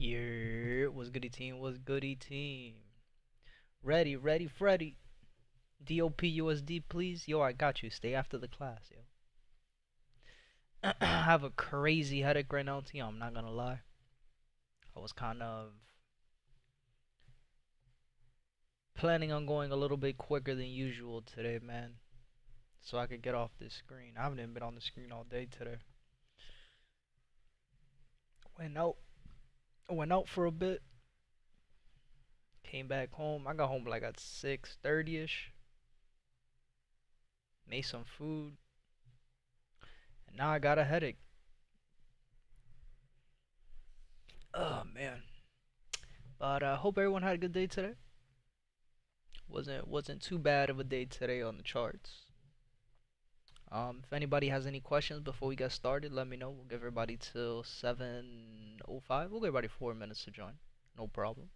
Yeah, what's goody team? What's goody team? Ready, Freddy. DOPUSD, please. Yo, I got you. Stay after the class, yo. I have a crazy headache right now, team. I'm not gonna lie. I was kind of planning on going a little bit quicker than usual today, man. So I could get off this screen. I haven't even been on the screen all day today. Went out. Went out for a bit. Came back home. I got home like at 6:30ish. Made some food. And now I got a headache. Oh man. But I hope everyone had a good day today. Wasn't too bad of a day today on the charts. If anybody has any questions before we get started, let me know. We'll give everybody till 7:05. We'll give everybody 4 minutes to join. No problem.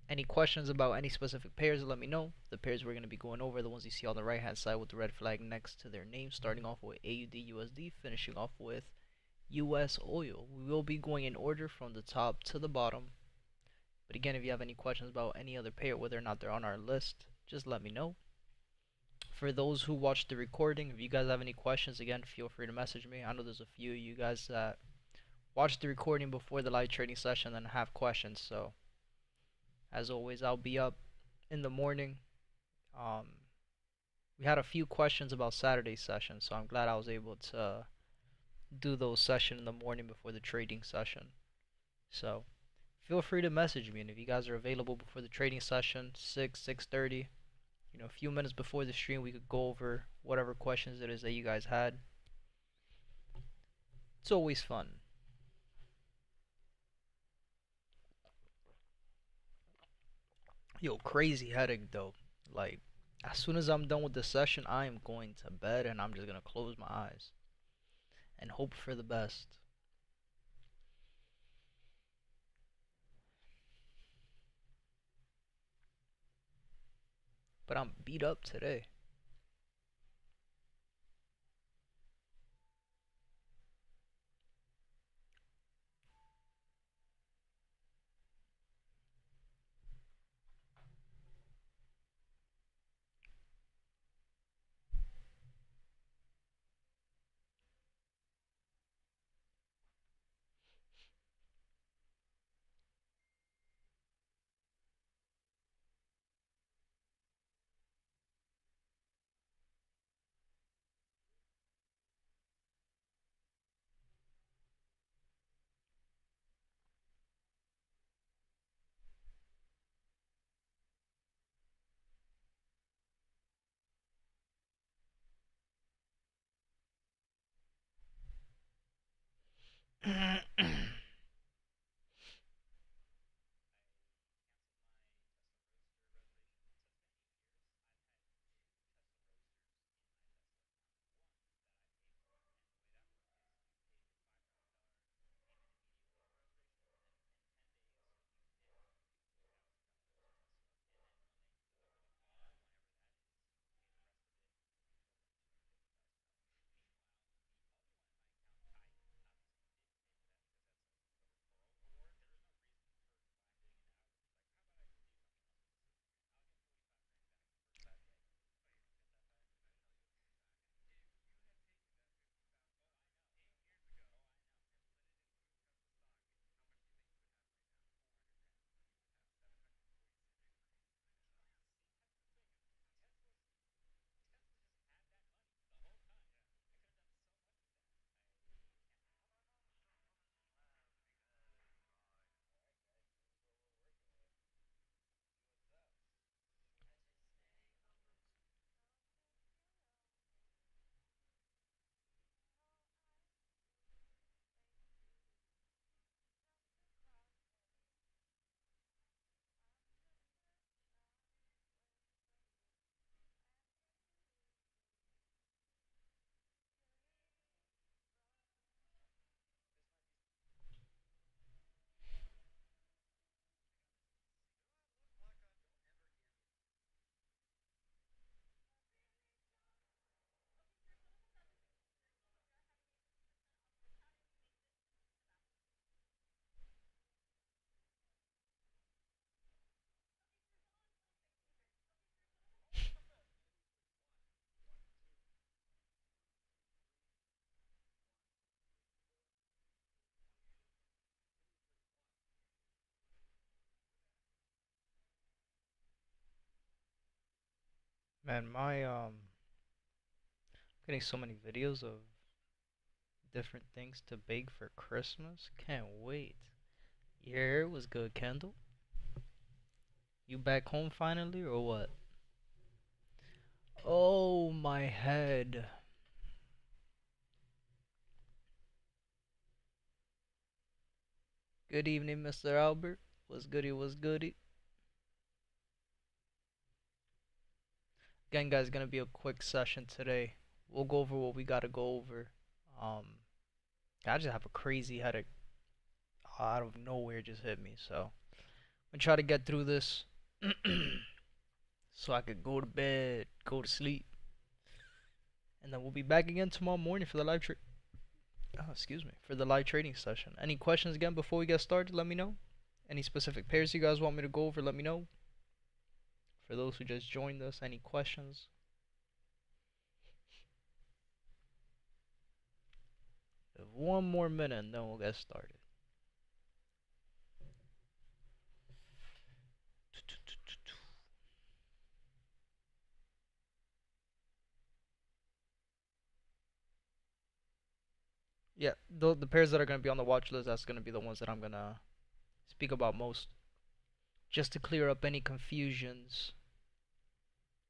Any questions about any specific pairs, let me know. The pairs we're going to be going over, the ones you see on the right hand side with the red flag next to their name, starting off with AUD/USD, finishing off with US oil. We will be going in order from the top to the bottom. But again, if you have any questions about any other pair, whether or not they're on our list, just let me know. For those who watch the recording, if you guys have any questions, again, feel free to message me. I know there's a few of you guys that watch the recording before the live trading session and have questions. So, as always, I'll be up in the morning. Um, we had a few questions about Saturday's session, so I'm glad I was able to do those sessions in the morning before the trading session. So, feel free to message me, and if you guys are available before the trading session, 6:30, a few minutes before the stream, we could go over whatever questions it is that you guys had. It's always fun. Yo, crazy headache though. Like, as soon as I'm done with the session, I am going to bed and I'm just gonna close my eyes and hope for the best. But I'm beat up today. Man, my getting so many videos of different things to bake for Christmas. Can't wait. Your hair was good, Kendall. You back home finally or what? Oh, my head. Good evening, Mr. Albert. What's goody? What's goody? Again, guys, gonna be a quick session today. We'll go over what we gotta go over. Um, I just have a crazy headache out of nowhere just hit me, so I'm gonna try to get through this so I could go to bed, go to sleep, and then we'll be back again tomorrow morning for the live trade. Oh, excuse me, for the live trading session. Any questions again before we get started? Let me know. Any specific pairs you guys want me to go over? Let me know. For those who just joined us, any questions? One more minute and then we'll get started. Yeah, the pairs that are going to be on the watch list, that's going to be the ones that I'm going to speak about most. Just to clear up any confusions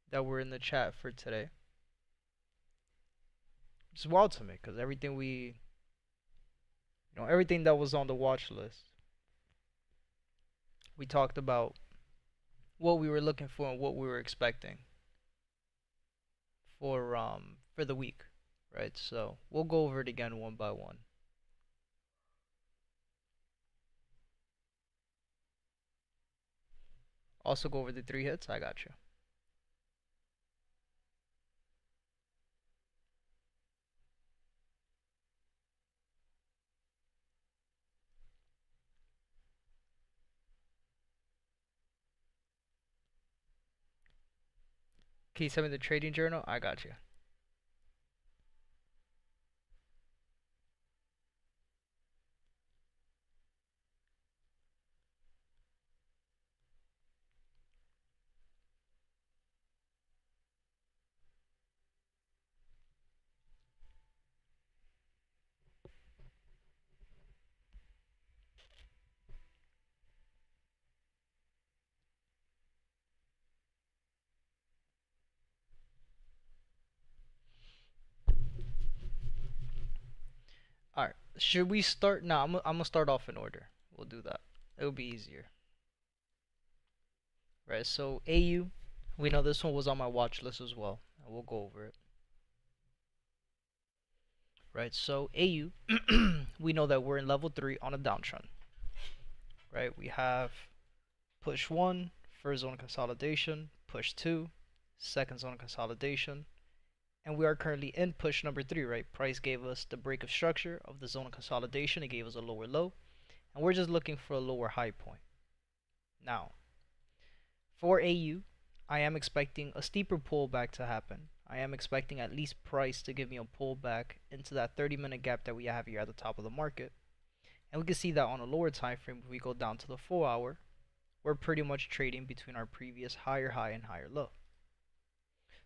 that were in the chat for today. It's wild to me because everything that was on the watch list, we talked about what we were looking for and what we were expecting for the week, right? So we'll go over it again one by one. Also go over the 3 hits. I got you. Can you send me the trading journal? I got you. All right. Should we start now? I'm gonna start off in order. We'll do that. It'll be easier. Right. So AU, we know this one was on my watch list as well. And we'll go over it. Right. So AU, we know that we're in level 3 on a downtrend. Right. We have push 1, first zone consolidation, push 2, second zone consolidation, and we are currently in push number 3, right? Price gave us the break of structure of the zone of consolidation. It gave us a lower low, and we're just looking for a lower high point. Now, for AU, I am expecting a steeper pullback to happen. I am expecting at least price to give me a pullback into that 30-minute gap that we have here at the top of the market. And we can see that on a lower time frame, if we go down to the 4-hour, we're pretty much trading between our previous higher high and higher low.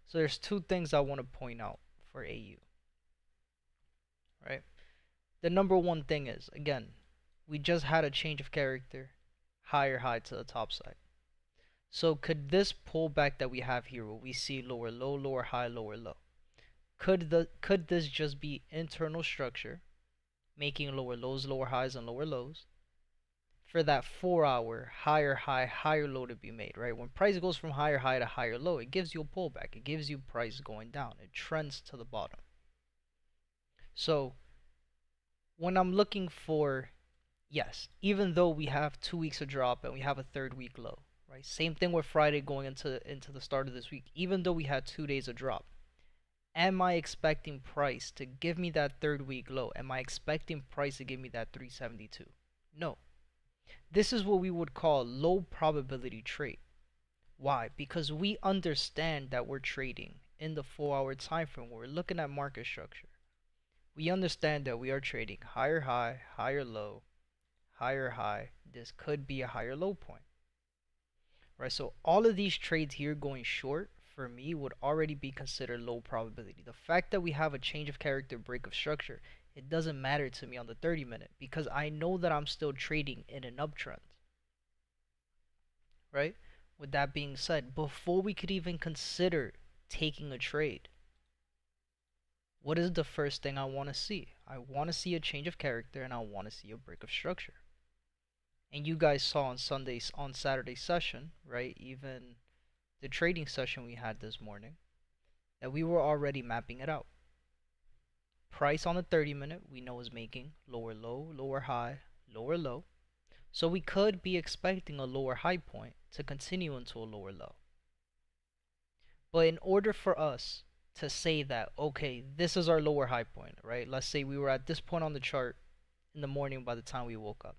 So there's 2 things I want to point out for AU. Right? The number one thing is, again, we just had a change of character, higher high to the top side. So could this pullback that we have here, where we see lower low, lower high, lower low, could this just be internal structure, making lower lows, lower highs, and lower lows, for that 4-hour higher high, higher low to be made, right? When price goes from higher high to higher low, it gives you a pullback. It gives you price going down. It trends to the bottom. So when I'm looking for, yes, even though we have 2 weeks of drop and we have a 3rd week low, right? Same thing with Friday going into the start of this week. Even though we had 2 days of drop, am I expecting price to give me that 3rd week low? Am I expecting price to give me that 372? No. This is what we would call low probability trade. Why? Because we understand that we're trading in the 4-hour time frame. We're looking at market structure. We understand that we are trading higher high, higher low, higher high. This could be a higher low point. Right? So all of these trades here going short for me would already be considered low probability. The fact that we have a change of character break of structure, it doesn't matter to me on the 30 minute because I know that I'm still trading in an uptrend, right? With that being said, before we could even consider taking a trade, what is the first thing I want to see? I want to see a change of character and I want to see a break of structure. And you guys saw on Saturday session, right? Even the trading session we had this morning, that we were already mapping it out. Price on the 30 minute we know is making lower low, lower high, lower low. So we could be expecting a lower high point to continue into a lower low. But in order for us to say that, okay, this is our lower high point, right? Let's say we were at this point on the chart in the morning by the time we woke up.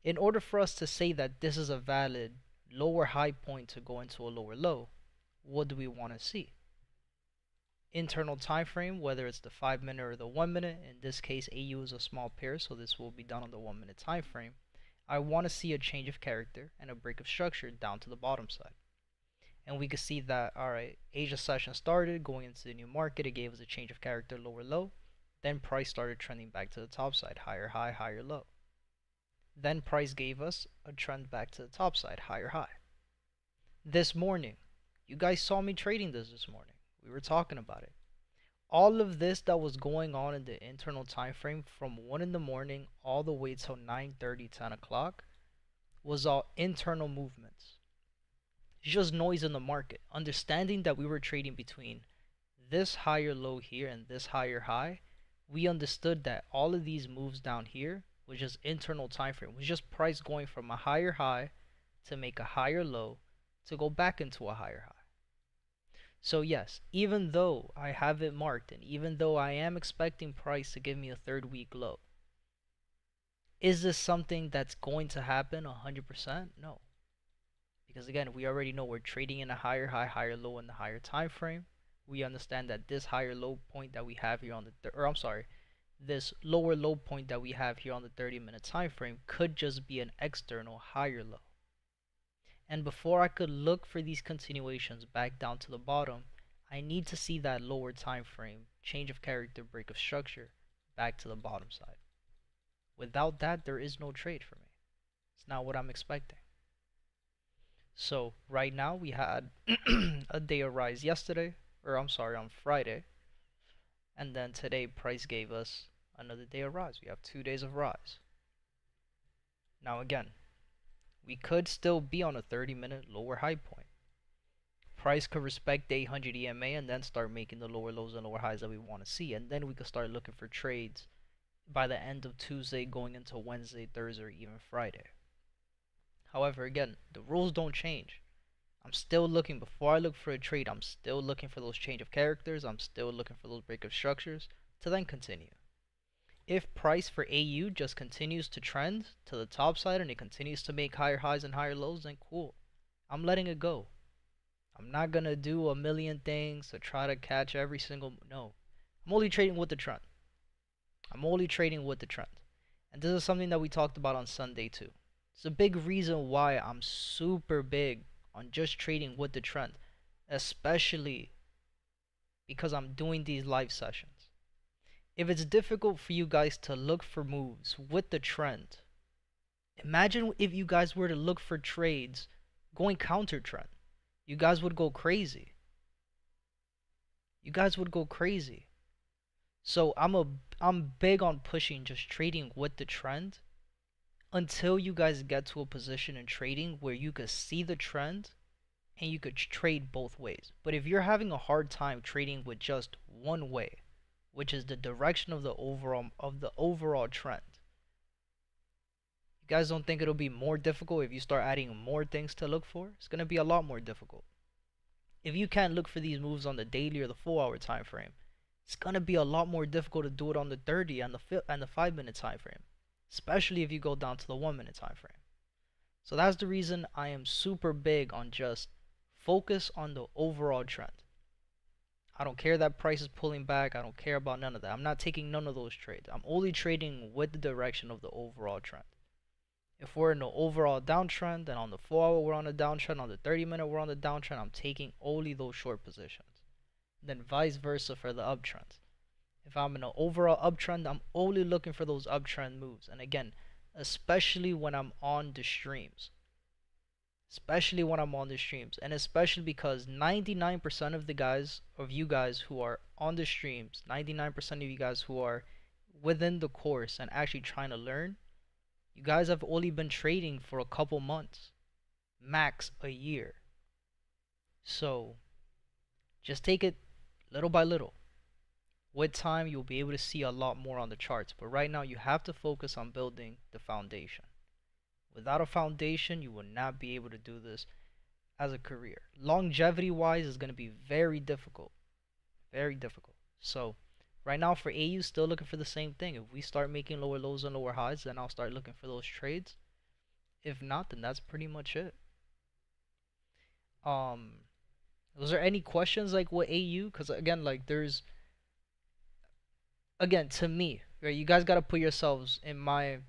In order for us to say that this is a valid lower high point to go into a lower low, what do we want to see? Internal time frame, whether it's the 5 minute or the 1 minute. In this case, AU is a small pair, so this will be done on the 1 minute time frame. I want to see a change of character and a break of structure down to the bottom side. And we can see that, alright, Asia session started going into the new market. It gave us a change of character, lower low. Then price started trending back to the top side, higher high, higher low. Then price gave us a trend back to the top side, higher high. This morning, you guys saw me trading this morning. We were talking about it. All of this that was going on in the internal time frame from 1 in the morning all the way till 9:30, 10 o'clock was all internal movements. It's just noise in the market. Understanding that we were trading between this higher low here and this higher high, we understood that all of these moves down here was just internal time frame. It was just price going from a higher high to make a higher low to go back into a higher high. So yes, even though I have it marked and even though I am expecting price to give me a 3rd-week low, is this something that's going to happen 100%? No. Because again, we already know we're trading in a higher high, higher low in the higher time frame. We understand that this higher low point that we have here on the this lower low point that we have here on the 30-minute time frame could just be an external higher low. And before I could look for these continuations back down to the bottom, I need to see that lower time frame, change of character, break of structure back to the bottom side. Without that, there is no trade for me. It's not what I'm expecting. So right now we had a day of rise yesterday, on Friday. And then today price gave us another day of rise. We have 2 days of rise. Now again, we could still be on a 30-minute lower high point. Price could respect the 800 EMA and then start making the lower lows and lower highs that we want to see. And then we could start looking for trades by the end of Tuesday going into Wednesday, Thursday, or even Friday. However, again, the rules don't change. I'm still looking, before I look for a trade, I'm still looking for those change of characters. I'm still looking for those break of structures to then continue. If price for AU just continues to trend to the top side and it continues to make higher highs and higher lows, then cool. I'm letting it go. I'm not going to do a million things to try to catch every single... No. I'm only trading with the trend. I'm only trading with the trend. And this is something that we talked about on Sunday too. It's a big reason why I'm super big on just trading with the trend. Especially because I'm doing these live sessions. If it's difficult for you guys to look for moves with the trend, imagine if you guys were to look for trades going counter trend. You guys would go crazy. You guys would go crazy. So I'm big on pushing just trading with the trend until you guys get to a position in trading where you could see the trend and you could trade both ways. But if you're having a hard time trading with just one way, which is the direction of the overall trend, you guys don't think it'll be more difficult if you start adding more things to look for? It's going to be a lot more difficult. If you can't look for these moves on the daily or the 4-hour time frame, it's going to be a lot more difficult to do it on the 30 and the 5-minute time frame, especially if you go down to the 1-minute time frame. So that's the reason I am super big on just focus on the overall trend. I don't care that price is pulling back. I don't care about none of that. I'm not taking none of those trades. I'm only trading with the direction of the overall trend. If we're in the overall downtrend, then on the 4-hour we're on a downtrend, on the 30-minute we're on the downtrend, I'm taking only those short positions. Then vice versa for the uptrends. If I'm in an overall uptrend, I'm only looking for those uptrend moves. And again, especially when I'm on the streams. Especially when I'm on the streams. And especially because 99% of you guys who are on the streams, 99% of you guys who are within the course and actually trying to learn, you guys have only been trading for a couple months, max a year. So just take it little by little. With time, you'll be able to see a lot more on the charts. But right now, you have to focus on building the foundation. Without a foundation, you will not be able to do this as a career. Longevity-wise, is going to be very difficult. Very difficult. So right now for AU, still looking for the same thing. If we start making lower lows and lower highs, then I'll start looking for those trades. If not, then that's pretty much it. Was there any questions like what AU? Because again, like again, to me, right, you guys got to put yourselves in my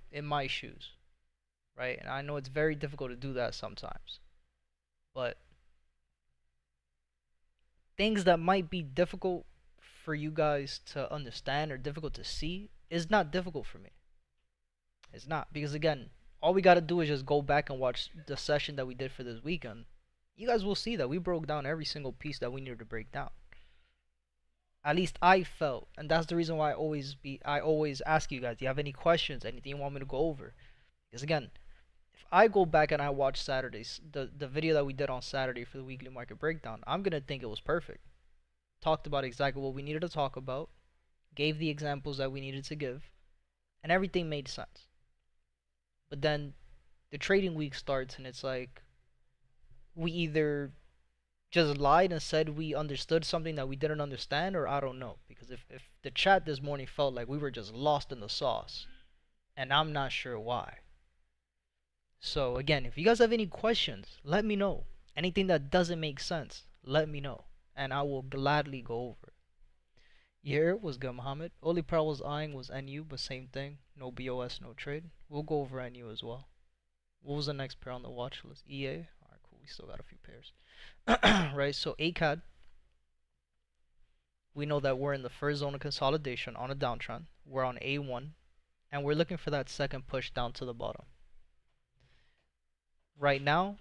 shoes, right? And I know it's very difficult to do that sometimes, but things that might be difficult for you guys to understand or difficult to see is not difficult for me. It's not, because again, all we got to do is just go back and watch the session that we did for this weekend. You guys will see that we broke down every single piece that we needed to break down. At least I felt, and that's the reason why I always ask you guys, do you have any questions, anything you want me to go over? Because again, if I go back and I watch Saturday's the video that we did on Saturday for the weekly market breakdown, I'm gonna think it was perfect. Talked about exactly what we needed to talk about, gave the examples that we needed to give, and everything made sense. But then the trading week starts and it's like we either just lied and said we understood something that we didn't understand, or I don't know. Because if the chat this morning felt like we were just lost in the sauce, and I'm not sure why. So again, if you guys have any questions, let me know. Anything that doesn't make sense, let me know, and I will gladly go over it. Here was good, Muhammad. Only pair I was eyeing was NU, but same thing. No BOS, no trade. We'll go over NU as well. What was the next pair on the watch list? EA? Alright, cool. We still got a few pairs. Right, so ACAD, we know that we're in the first zone of consolidation on a downtrend. We're on A1, and we're looking for that second push down to the bottom. Right now,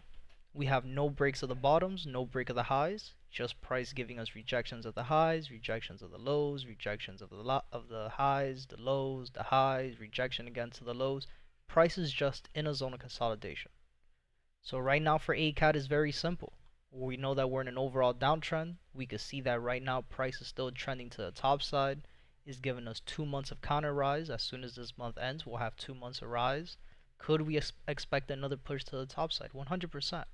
we have no breaks of the bottoms, no break of the highs, just price giving us rejections of the highs, rejections of the lows, rejections of the highs, the lows, the highs, rejection again to the lows. Price is just in a zone of consolidation. So right now for ACAD is very simple. We know that we're in an overall downtrend. We can see that right now price is still trending to the top side. Is giving us 2 months of counter rise. As soon as this month ends, we'll have 2 months of rise. Could we expect another push to the top side? 100%.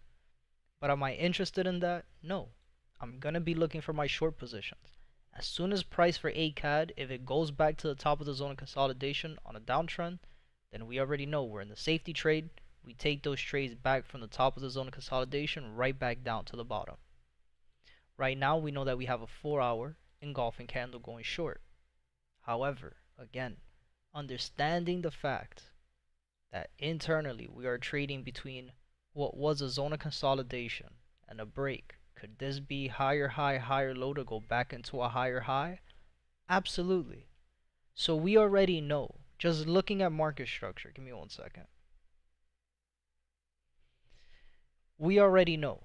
But am I interested in that? No. I'm going to be looking for my short positions. As soon as price for ACAD, if it goes back to the top of the zone of consolidation on a downtrend, then we already know we're in the safety trade. We take those trades back from the top of the zone of consolidation right back down to the bottom. Right now, we know that we have a 4-hour engulfing candle going short. However, again, understanding the fact that internally we are trading between what was a zone of consolidation and a break. Could this be higher high, higher low to go back into a higher high? Absolutely. So we already know, just looking at market structure, give me 1 second. We already know.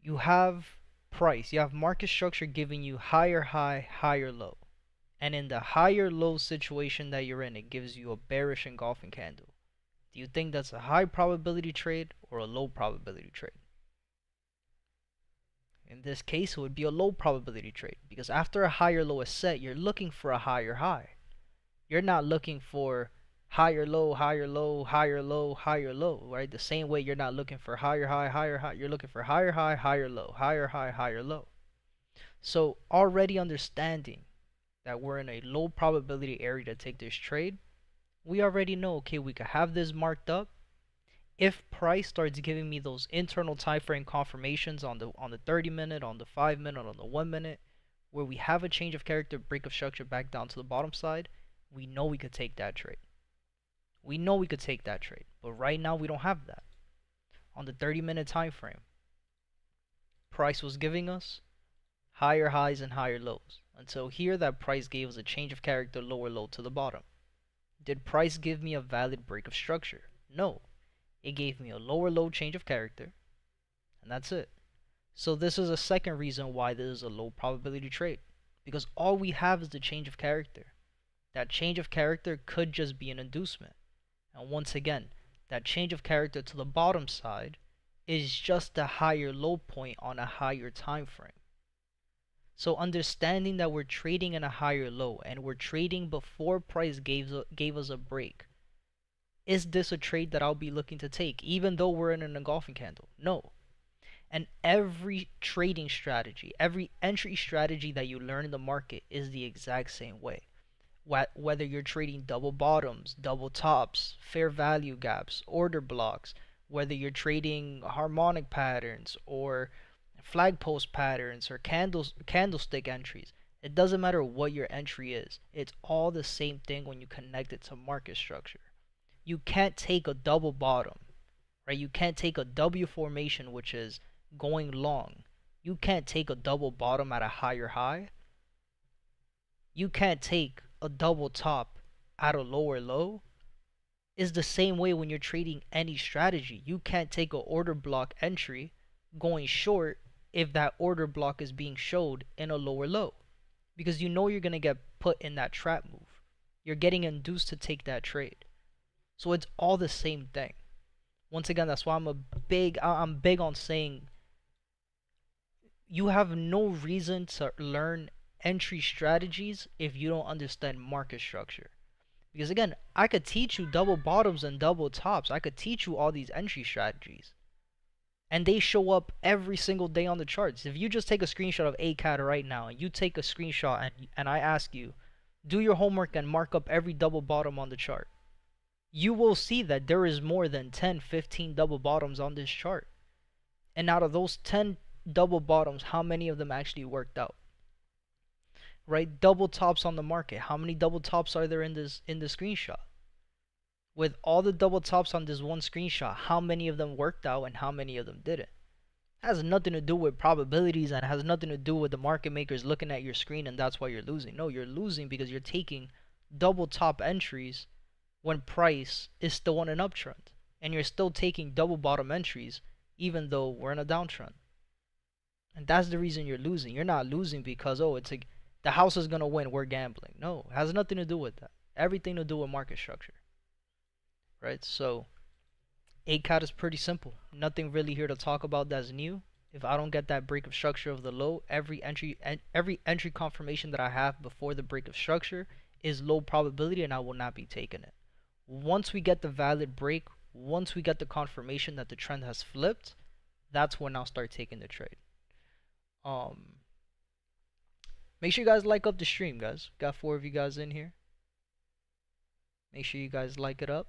You have price, you have market structure giving you higher high, higher low. And in the higher low situation that you're in, it gives you a bearish engulfing candle. Do you think that's a high probability trade or a low probability trade? In this case, it would be a low probability trade, because after a higher low is set, you're looking for a higher high. You're not looking for higher low, higher low, higher low, higher low, right? The same way you're not looking for higher high, higher high. You're looking for higher high, higher low, higher high, higher low. So already understanding that we're in a low probability area to take this trade, we already know, okay, we could have this marked up. If price starts giving me those internal time frame confirmations on the 30 minute, on the 5 minute, on the 1 minute, where we have a change of character, break of structure back down to the bottom side, we know we could take that trade. We know we could take that trade, but right now we don't have that. On the 30-minute time frame, price was giving us higher highs and higher lows. Until here, that price gave us a change of character, lower low to the bottom. Did price give me a valid break of structure? No. It gave me a lower low change of character, and that's it. So this is a second reason why this is a low probability trade, because all we have is the change of character. That change of character could just be an inducement. And once again, that change of character to the bottom side is just a higher low point on a higher time frame. So understanding that we're trading in a higher low and we're trading before price gave us a break, is this a trade that I'll be looking to take even though we're in an engulfing candle? No. And every trading strategy, every entry strategy that you learn in the market is the exact same way. Whether you're trading double bottoms, double tops, fair value gaps, order blocks, whether you're trading harmonic patterns or flag post patterns or candlestick entries, it doesn't matter what your entry is. It's all the same thing when you connect it to market structure. You can't take a double bottom, right? You can't take a W formation, which is going long. You can't take a double bottom at a higher high. You can't take a double top at a lower low. Is the same way when you're trading any strategy. You can't take an order block entry going short if that order block is being showed in a lower low, because you know you're going to get put in that trap move. You're getting induced to take that trade. So it's all the same thing. Once again, that's why I'm big on saying you have no reason to learn entry strategies if you don't understand market structure. Because again, I could teach you double bottoms and double tops. I could teach you all these entry strategies. And they show up every single day on the charts. If you just take a screenshot of ACAD right now, and you take a screenshot and I ask you, do your homework and mark up every double bottom on the chart, you will see that there is more than 10, 15 double bottoms on this chart. And out of those 10 double bottoms, how many of them actually worked out? Right? Double tops on the market. How many double tops are there in this screenshot? With all the double tops on this one screenshot, how many of them worked out and how many of them didn't? It has nothing to do with probabilities and has nothing to do with the market makers looking at your screen and that's why you're losing. No, you're losing because you're taking double top entries when price is still on an uptrend, and you're still taking double bottom entries even though we're in a downtrend. And that's the reason you're losing. You're not losing because, oh, the house is gonna win, we're gambling. No, it has nothing to do with that. Everything to do with market structure. Right? So ACAD is pretty simple. Nothing really here to talk about that's new. If I don't get that break of structure of the low, every entry confirmation that I have before the break of structure is low probability and I will not be taking it. Once we get the valid break, once we get the confirmation that the trend has flipped, that's when I'll start taking the trade. Make sure you guys like up the stream, guys. Got 4 of you guys in here. Make sure you guys like it up.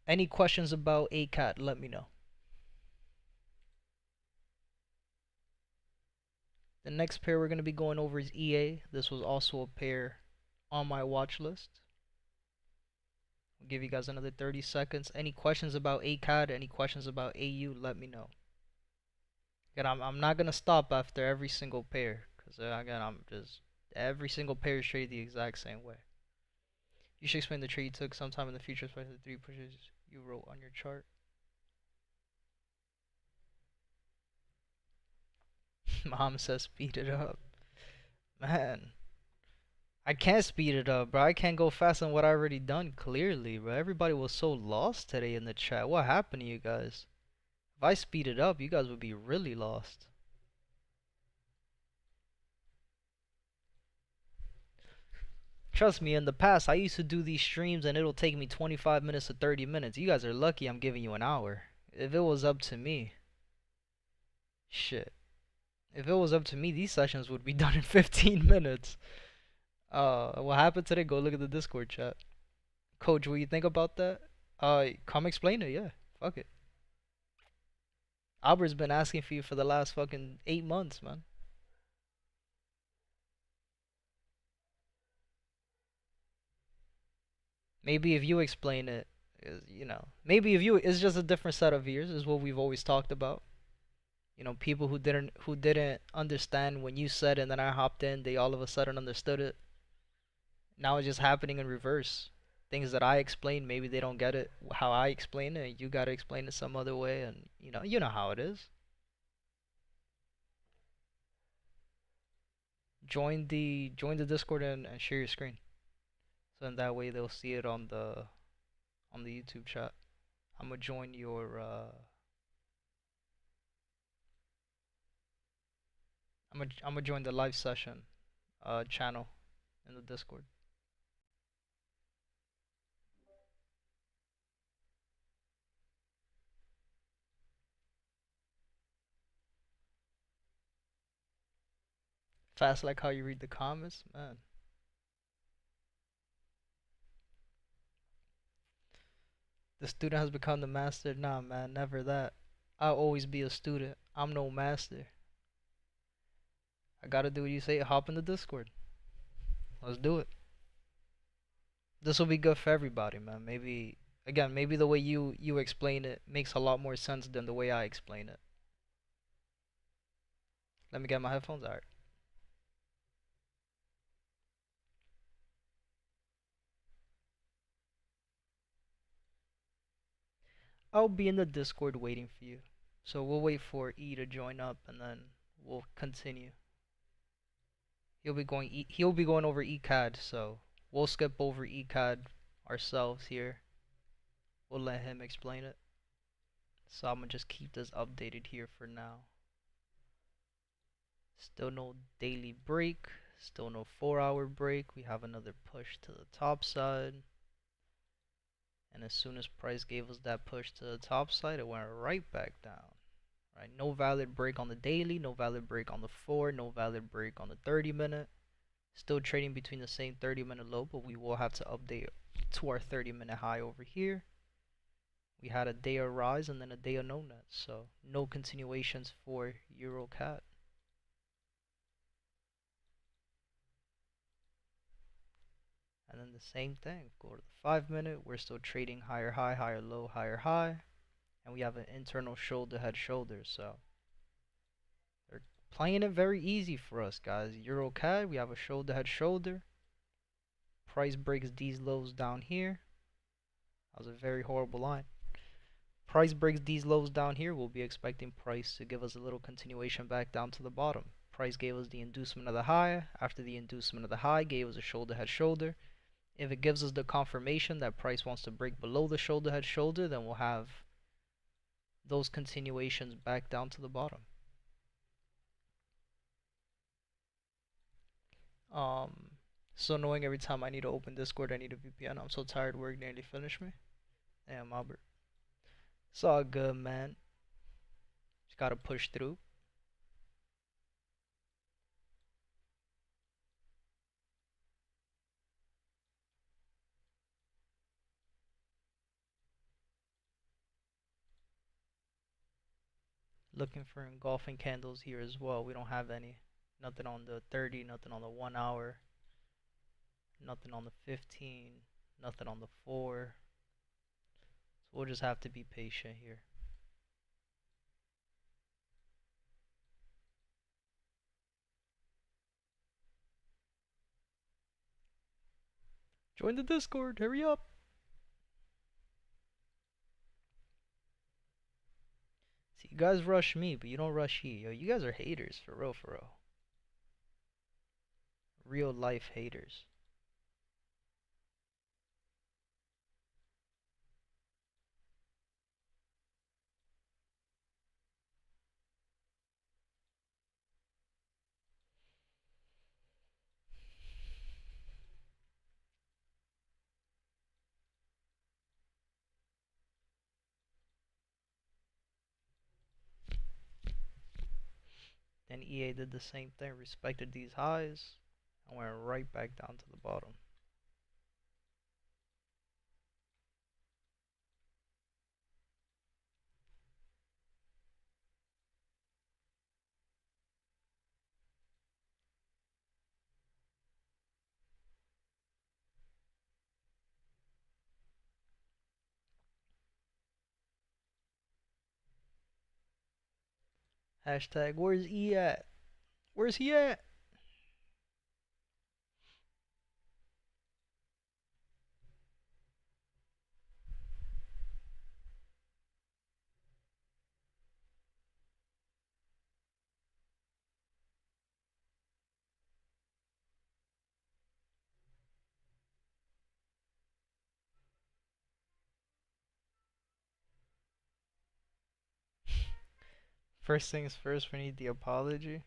Any questions about ACAT, let me know. The next pair we're going to be going over is EA. This was also a pair on my watch list. I'll give you guys another 30 seconds. Any questions about ACAD, any questions about AU, let me know. Again, I'm not going to stop after every single pair, because again, every single pair is traded the exact same way. You should explain the trade you took sometime in the future, especially the 3 pushes you wrote on your chart. Mom says speed it up. Man, I can't speed it up, bro. I can't go fast on what I already done, clearly, bro. Everybody was so lost today in the chat. What happened to you guys? If I speed it up, you guys would be really lost. Trust me, in the past, I used to do these streams and it'll take me 25 minutes to 30 minutes. You guys are lucky I'm giving you an hour. If it was up to me, shit. If it was up to me, these sessions would be done in 15 minutes. What happened today? Go look at the Discord chat. Coach, what you think about that? Come explain it, yeah. Fuck it. Albert's been asking for you for the last fucking 8 months, man. Maybe if you explain it, maybe if you, it's just a different set of ears, is what we've always talked about. People who didn't understand when you said it, and then I hopped in, they all of a sudden understood it. Now it's just happening in reverse. Things that I explain, maybe they don't get it how I explain it. You gotta explain it some other way, and you know how it is. Join the Discord and share your screen, so in that way they'll see it on the YouTube chat. I'm gonna join your I'm gonna join the live session channel in the Discord. Fast like how you read the comments, man. The student has become the master. Nah, man, never that. I'll always be a student. I'm no master. I gotta do what you say. Hop in the Discord. Let's do it. This will be good for everybody, man. Maybe again, maybe the way you explain it makes a lot more sense than the way I explain it. Let me get my headphones. Alright. I'll be in the Discord waiting for you. So we'll wait for E to join up and then we'll continue. He'll be going over ECAD, so we'll skip over ECAD ourselves here. We'll let him explain it. So I'm gonna just keep this updated here for now. Still no daily break, still no 4-hour break. We have another push to the top side. And as soon as price gave us that push to the top side, it went right back down. Right? No valid break on the daily, no valid break on the 4, no valid break on the 30-minute. Still trading between the same 30-minute low, but we will have to update to our 30-minute high over here. We had a day of rise and then a day of no net, so no continuations for EURUSD. And then the same thing, go to the 5-minute, we're still trading higher high, higher low, higher high, and we have an internal shoulder head shoulder, so they're playing it very easy for us, guys. EURUSD, we have a shoulder head shoulder. Price breaks these lows down here. That was a very horrible line. Price breaks these lows down here, we'll be expecting price to give us a little continuation back down to the bottom. Price gave us the inducement of the high. After the inducement of the high, gave us a shoulder head shoulder. If it gives us the confirmation that price wants to break below the shoulder head shoulder, then we'll have those continuations back down to the bottom. So annoying every time I need to open Discord, I need a VPN. I'm so tired, work nearly finished me. Damn, Albert. It's all good, man. Just gotta push through. Looking for engulfing candles here as well. We don't have any. Nothing on the 30, nothing on the 1 hour, nothing on the 15, nothing on the 4. So we'll just have to be patient here. Join the Discord, hurry up. See, you guys rush me, but you don't rush ye. Yo, you guys are haters, for real, for real. Real life haters. Then EA did the same thing, respected these highs, and went right back down to the bottom. Hashtag where's E at? Where's he at? First things first, we need the apology.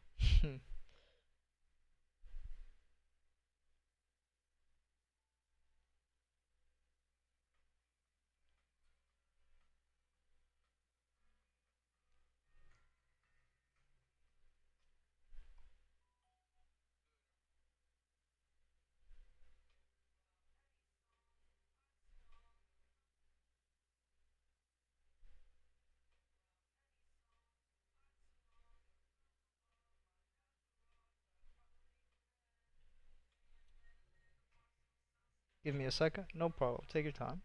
Give me a second. No problem. Take your time.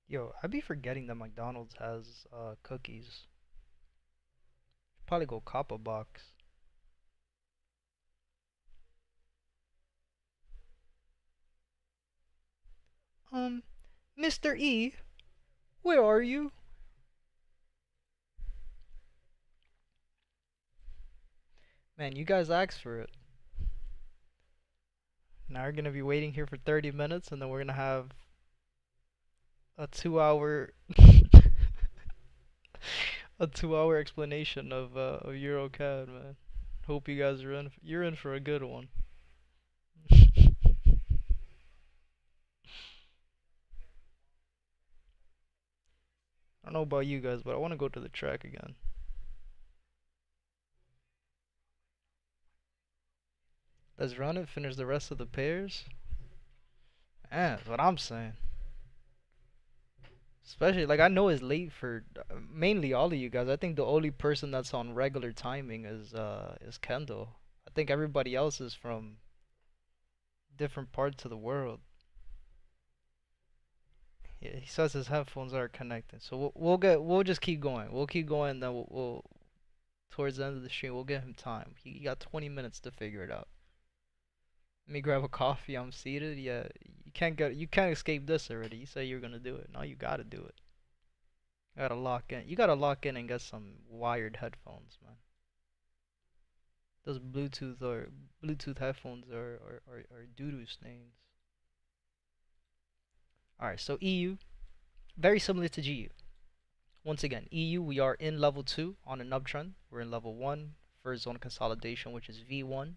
Yo, I be forgetting that McDonald's has cookies. Probably go cop a box. Um, Mr. E, where are you? Man, you guys asked for it. Now we're gonna be waiting here for 30 minutes, and then we're gonna have a 2 hour a 2 hour explanation of EuroCAD, man. Hope you guys are in. You're in for a good one. I don't know about you guys, but I want to go to the track again. Let's run it. Finish the rest of the pairs. Yeah, that's what I'm saying. Especially like I know it's late for mainly all of you guys. I think the only person that's on regular timing is Kendall. I think everybody else is from different parts of the world. Yeah, he says his headphones are connected. So we'll just keep going. We'll keep going. Then we'll towards the end of the stream we'll give him time. He got 20 minutes to figure it out. Let me grab a coffee. I'm seated. Yeah, you can't escape this already. You say you're gonna do it. Now you gotta do it. You gotta lock in. You gotta lock in and get some wired headphones, man. Those Bluetooth headphones are doo-doo stains. Alright, so EU, very similar to GU. Once again, EU, we are in level 2 on an uptrend. We're in level 1 first zone consolidation, which is V1.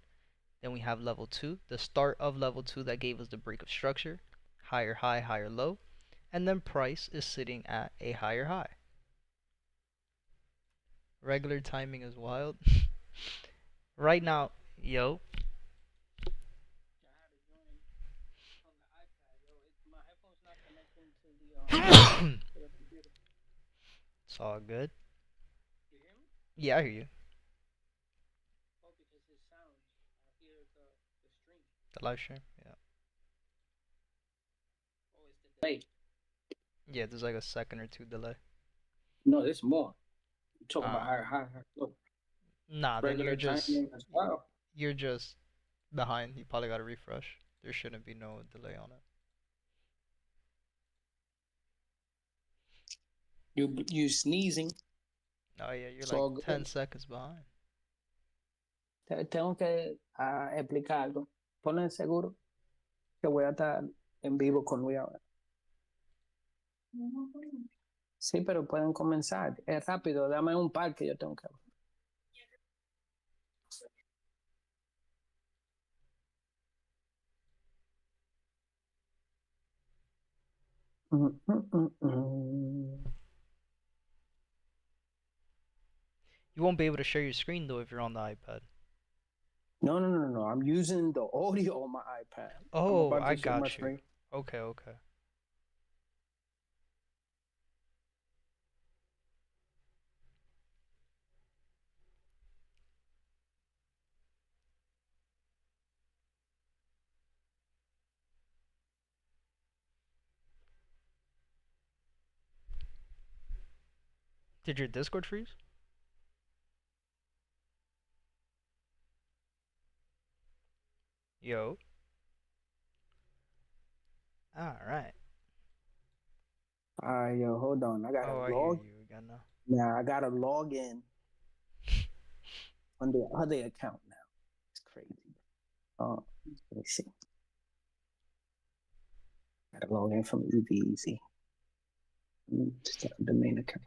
Then we have level 2, the start of level 2 that gave us the break of structure, higher high, higher low, and then price is sitting at a higher high. Regular timing is wild. Right now, yo. It's all good. Yeah, I hear you. The live stream, yeah. Hey, Yeah, there's like a second or two delay. no, there's more. You talk about Uh, higher look, nah, then regular timing as well. you're just behind. You probably gotta refresh. There shouldn't be no delay on it. You sneezing, Oh yeah, you're it's like all 10 good. seconds behind. Tengo que explicar algo. Ponen seguro que voy a estar en vivo con Luis ahora. Sí, pero pueden comenzar. Es rápido, dame un par que yo tengo que. You won't be able to share your screen though if you're on the iPad. No. I'm using the audio on my iPad. I'm Oh, about I to share my got you. screen. Okay, okay. Did your Discord freeze? Yo. Alright. Yo, hold on. I gotta Oh, I hear log. you again now. Now I gotta log in on the other account now. It's crazy. Let me see. Gotta log in from EVZ. Start the main account.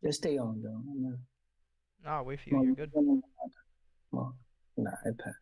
Just stay on though. No, I'll wait for you. You're good. Well, nah, iPad.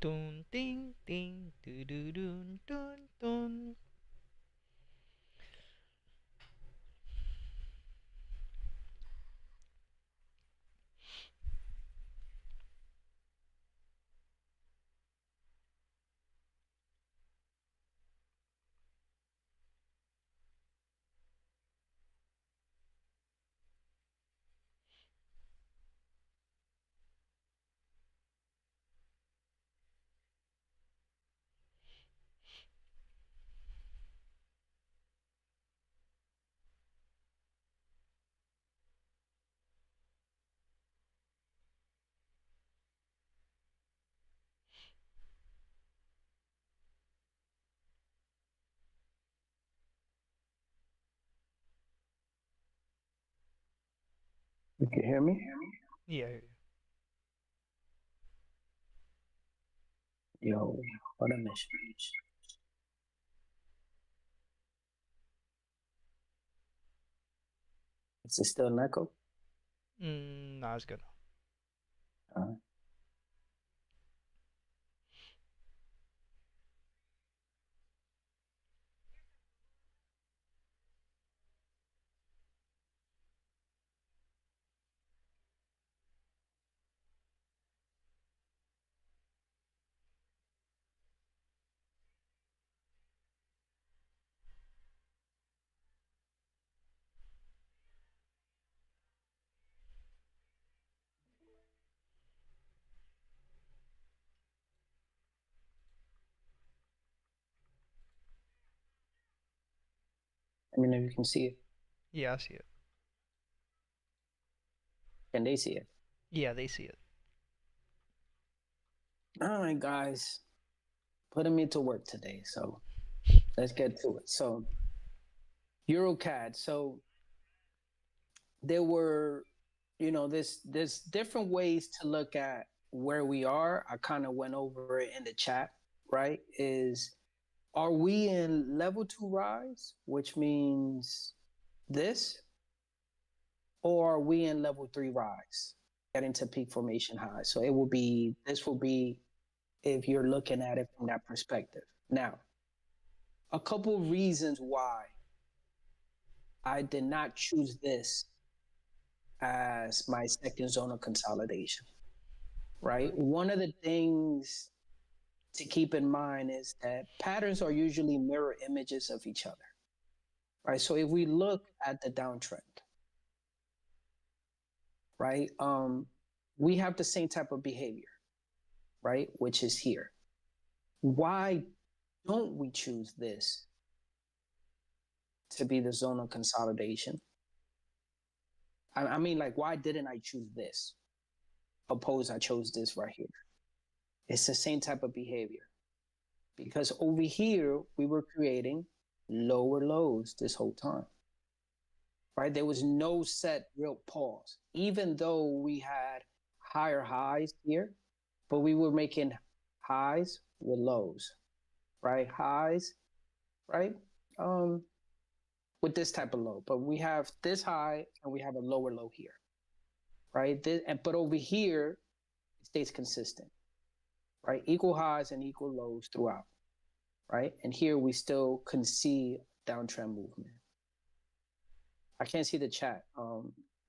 Dun ding ding doo doo dun dun dun. You can hear me? Yeah, I hear Yo, what a mission. Is it still an echo? you. Nah, it's good. Uh, I mean, if you can see it, Yeah, I see it. can they see it? Yeah, they see it. All right, guys, putting me to work today. So let's get to it. So EuroCAD. So there were, there's different ways to look at where we are. I kind of went over it in the chat, right? Are we in level 2 rise, which means this, or are we in level 3 rise, getting to peak formation high? So this will be if you're looking at it from that perspective. Now, a couple of reasons why I did not choose this as my second zone of consolidation, right? One of the things to keep in mind is that patterns are usually mirror images of each other, right? So if we look at the downtrend, right, we have the same type of behavior, right, which is here. Why don't we choose this to be the zone of consolidation? I mean, like, why didn't I choose this? Oppose, I chose this right here. It's the same type of behavior because over here we were creating lower lows this whole time, right? There was no set real pause, even though we had higher highs here, but we were making highs with lows, right? Highs, right? With this type of low, but we have this high and we have a lower low here, right? But over here, it stays consistent, right? Equal highs and equal lows throughout, right? And here we still can see downtrend movement. I can't see the chat,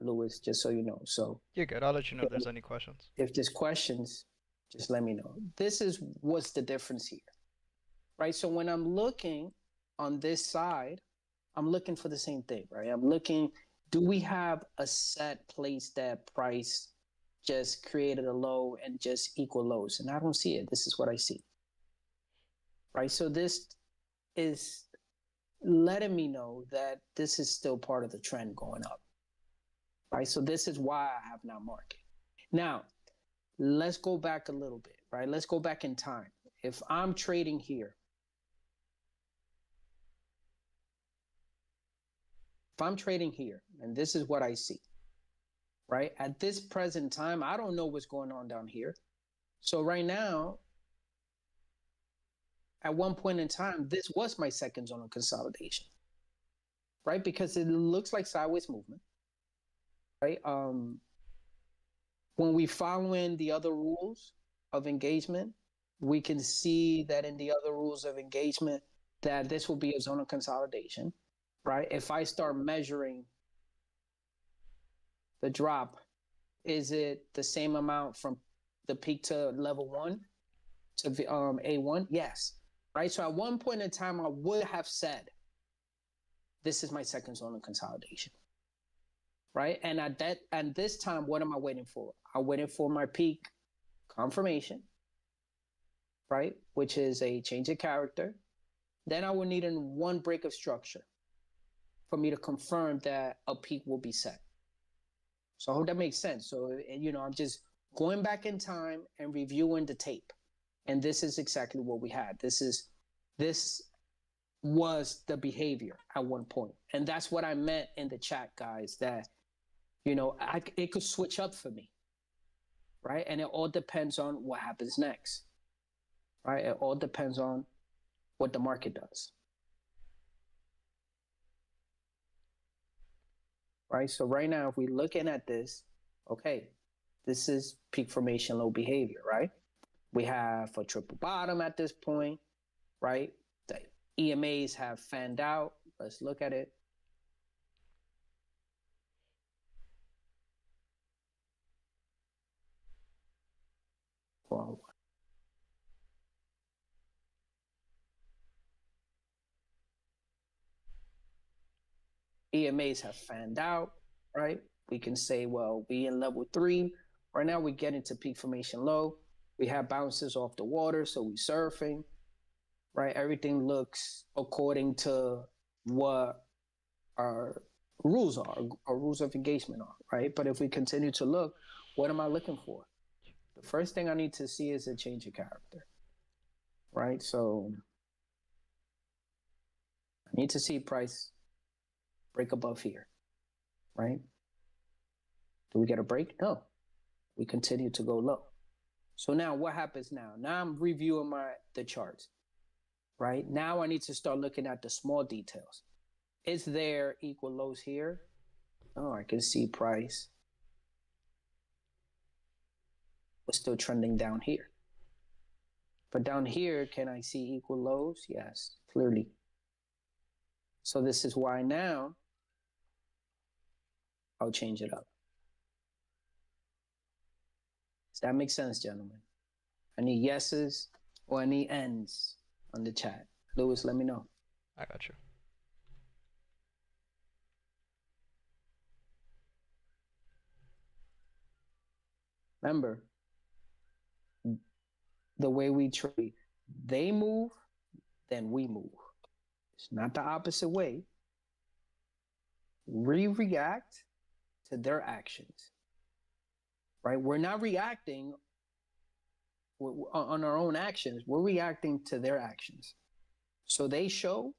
Lewis, just so you know. So You're good. I'll let you know if there's any questions. if there's questions, just let me know. This is what's the difference here, right? So when I'm looking on this side, I'm looking for the same thing, right? I'm looking, do we have a set place that price just created a low and just equal lows? And I don't see it. This is what I see, right? So this is letting me know that this is still part of the trend going up, right? So this is why I have not marked it. Now, let's go back a little bit, right? Let's go back in time. If I'm trading here, and this is what I see, right? At this present time, I don't know what's going on down here. So right now, at one point in time, this was my second zone of consolidation, right? Because it looks like sideways movement, right? When we follow in the other rules of engagement, we can see that in the other rules of engagement, that this will be a zone of consolidation, right? If I start measuring the drop, is it the same amount from the peak to level 1 to A1? Yes, right? So at one point in time, I would have said, this is my second zone of consolidation, right? And this time, what am I waiting for? I'm waiting for my peak confirmation, right? Which is a change of character. Then I will need one break of structure for me to confirm that a peak will be set. So I hope that makes sense. So, I'm just going back in time and reviewing the tape. And this is exactly what we had. This was the behavior at one point. And that's what I meant in the chat, guys, that it could switch up for me, right? And it all depends on what happens next, right? It all depends on what the market does, right? So right now, if we're looking at this, okay, this is peak formation low behavior, right? We have a triple bottom at this point, right? The EMAs have fanned out. Let's look at it. Well, EMAs have fanned out, right? We can say, well, we in level 3. Right now, we get into peak formation low. We have bounces off the water, so we surfing, right? Everything looks according to what our rules are, our rules of engagement are, right? But if we continue to look, what am I looking for? The first thing I need to see is a change of character, right? So I need to see price break above here, right? Do we get a break? No. We continue to go low. So now what happens now? Now I'm reviewing the charts, right? Now I need to start looking at the small details. Is there equal lows here? Oh, I can see price was still trending down here. But down here, can I see equal lows? Yes, clearly. So this is why now I'll change it up. Does that make sense, gentlemen? I need yeses or I need ends on the chat. Lewis, let me know. I got you. Remember, the way we trade, they move, then we move. It's not the opposite way. We react to their actions, right? We're not reacting on our own actions. We're reacting to their actions. So they show,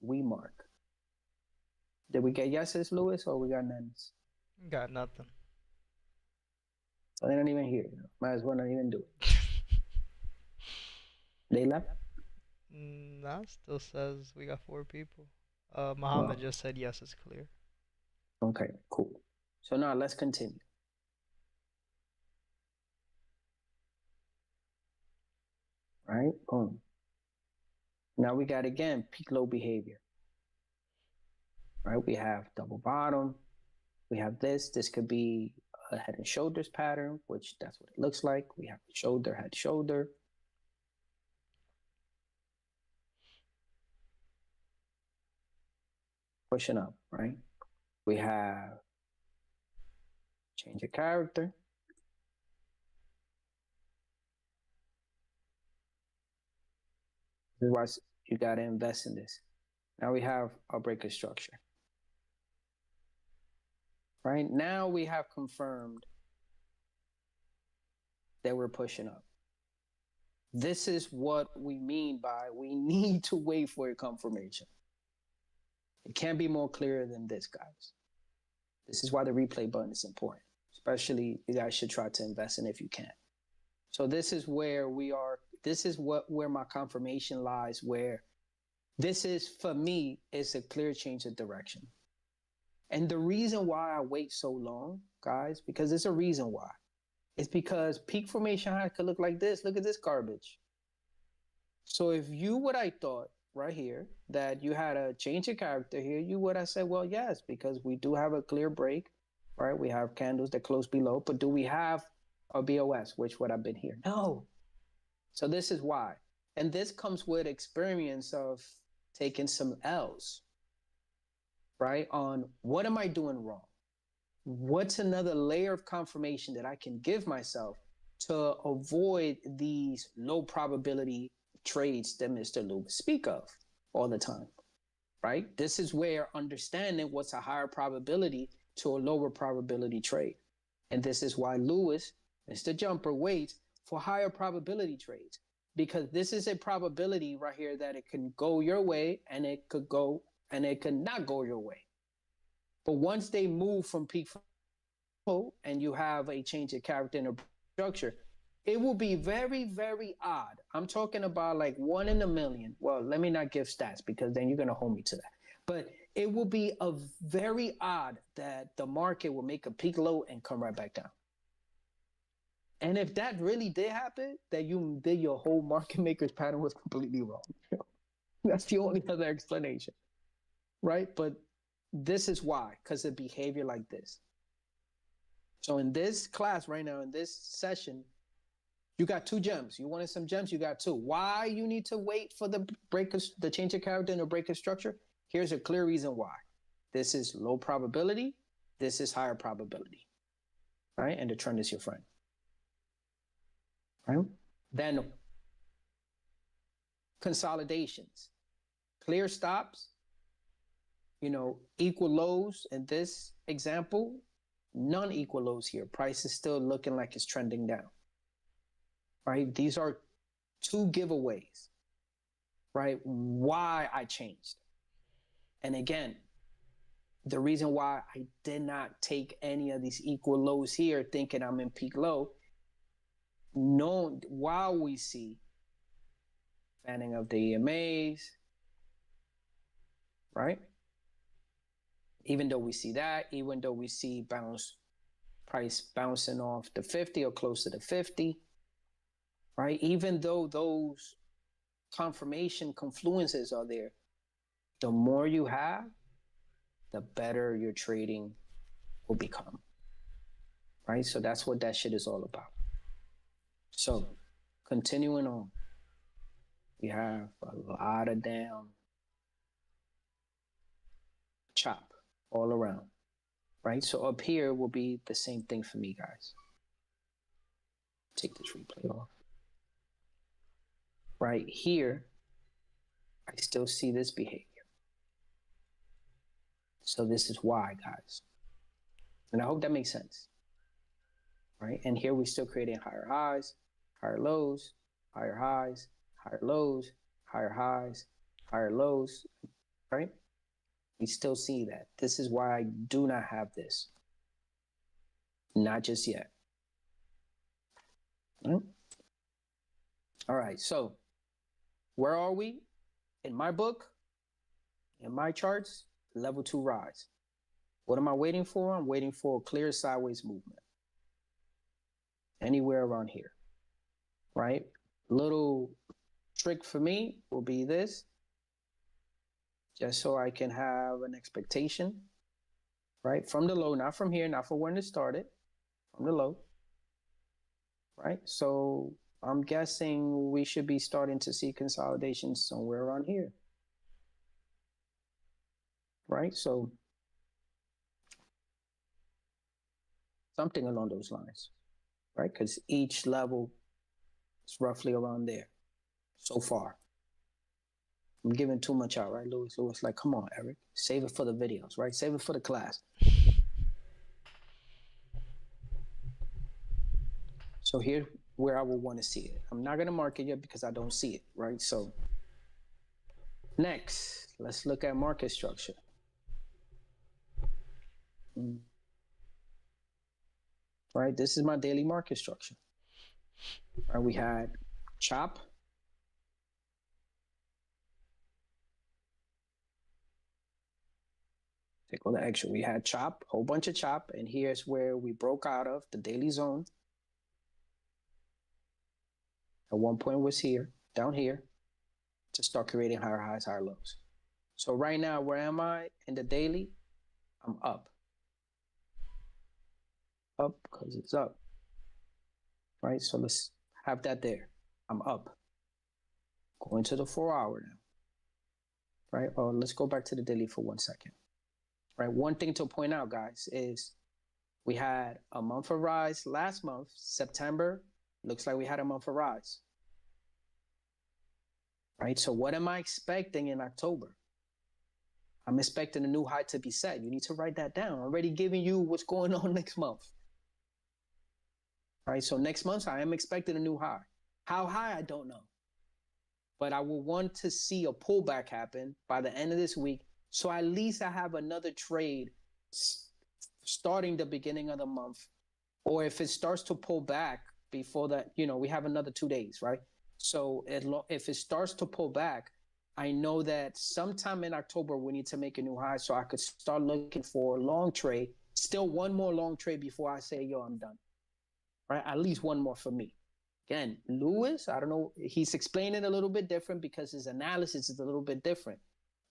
we mark. Did we get yeses, Lewis, or we got nones? Got nothing. So they don't even hear. Might as well not even do it. They left? Nah, still says we got 4 people. Muhammad just said yes, it's clear. Okay, cool. So now let's continue. Right? Boom. Now we got, again, peak low behavior. Right? We have double bottom. We have this. This could be a head and shoulders pattern, which that's what it looks like. We have shoulder, head, shoulder. Pushing up, right? We have change of character. This is why you got to invest in this. Now we have our breaker structure. Right? Now we have confirmed that we're pushing up. This is what we mean by we need to wait for a confirmation. It can't be more clear than this, guys. This is why the replay button is important. Especially, you guys should try to invest in if you can. So this is where we are. This is where my confirmation lies, where this is, for me, is a clear change of direction. And the reason why I wait so long, guys, because there's a reason why. It's because peak formation high could look like this. Look at this garbage. So if you would I thought right here that you had a change of character here, you would have said, well, yes, because we do have a clear break, right? We have candles that close below, but do we have a BOS, which would have been here? No. So this is why. And this comes with experience of taking some L's, right? On what am I doing wrong? What's another layer of confirmation that I can give myself to avoid these low probability trades that Mr. Lewis speak of all the time, right? This is where understanding what's a higher probability to a lower probability trade. And this is why Lewis, Mr. Jumper, waits for higher probability trades, because this is a probability right here that it can go your way and it could go and it could not go your way. But once they move from peak and you have a change of character in a structure, it will be very, very odd. I'm talking about like 1 in a million. Well, let me not give stats because then you're going to hold me to that. But it will be a very odd that the market will make a peak low and come right back down. And if that really did happen, that you did your whole market maker's pattern was completely wrong. That's the only other explanation, right? But this is why, because of behavior like this. So in this class right now, in this session, you got 2 gems. You wanted some gems, you got 2. Why you need to wait for the break of the change of character and the break of structure? Here's a clear reason why. This is low probability. This is higher probability, right? And the trend is your friend, right? Then consolidations, clear stops, equal lows in this example, non-equal lows here. Price is still looking like it's trending down, right? These are 2 giveaways, right? Why I changed. And again, the reason why I did not take any of these equal lows here thinking I'm in peak low, while we see fanning of the EMAs, right? Even though we see that, even though we see price bouncing off the 50 or close to the 50, right? Even though those confirmation confluences are there, the more you have, the better your trading will become, right? So that's what that shit is all about. So continuing on, we have a lot of damn chop all around, right? So up here will be the same thing for me, guys. Take this replay off. Right here, I still see this behavior. So this is why, guys. And I hope that makes sense, right? And here we're still creating higher highs, higher lows, higher highs, higher lows, higher highs, higher lows, right? We still see that. This is why I do not have this. Not just yet. Right? All right, so where are we? In my book, in my charts, level 2 rise. What am I waiting for? I'm waiting for a clear sideways movement. Anywhere around here, right? Little trick for me will be this, just so I can have an expectation, right? From the low, not from here, not from when it started, from the low, right? So I'm guessing we should be starting to see consolidation somewhere around here, right? So something along those lines, right? Because each level is roughly around there so far. I'm giving too much out, right, Louis? Louis, like, come on, Eric, save it for the videos, right? Save it for the class. So here's where I will want to see it. I'm not going to mark it yet because I don't see it, right? So next, let's look at market structure. Right, this is my daily market structure. Right, we had chop, take all the extra. We had chop, whole bunch of chop, and here's where we broke out of the daily zone. At one point was here, down here, to start creating higher highs, higher lows. So right now, where am I in the daily? I'm up. Up because it's up. Right, so let's have that there. I'm up. Going to the 4-hour now. Right, oh, let's go back to the daily for 1 second. Right, one thing to point out, guys, is we had a month of rise last month, September. Looks like we had a month of rise. Right, so what am I expecting in October? I'm expecting a new high to be set. You need to write that down. I'm already giving you what's going on next month. Right, so next month I am expecting a new high. How high, I don't know. But I will want to see a pullback happen by the end of this week. So at least I have another trade starting the beginning of the month, or if it starts to pull back before that, we have another 2 days, right? So if it starts to pull back, I know that sometime in October we need to make a new high, so I could start looking for a long trade, still one more long trade before I say, yo, I'm done, right? At least one more for me. Again, Lewis, I don't know, he's explaining a little bit different because his analysis is a little bit different.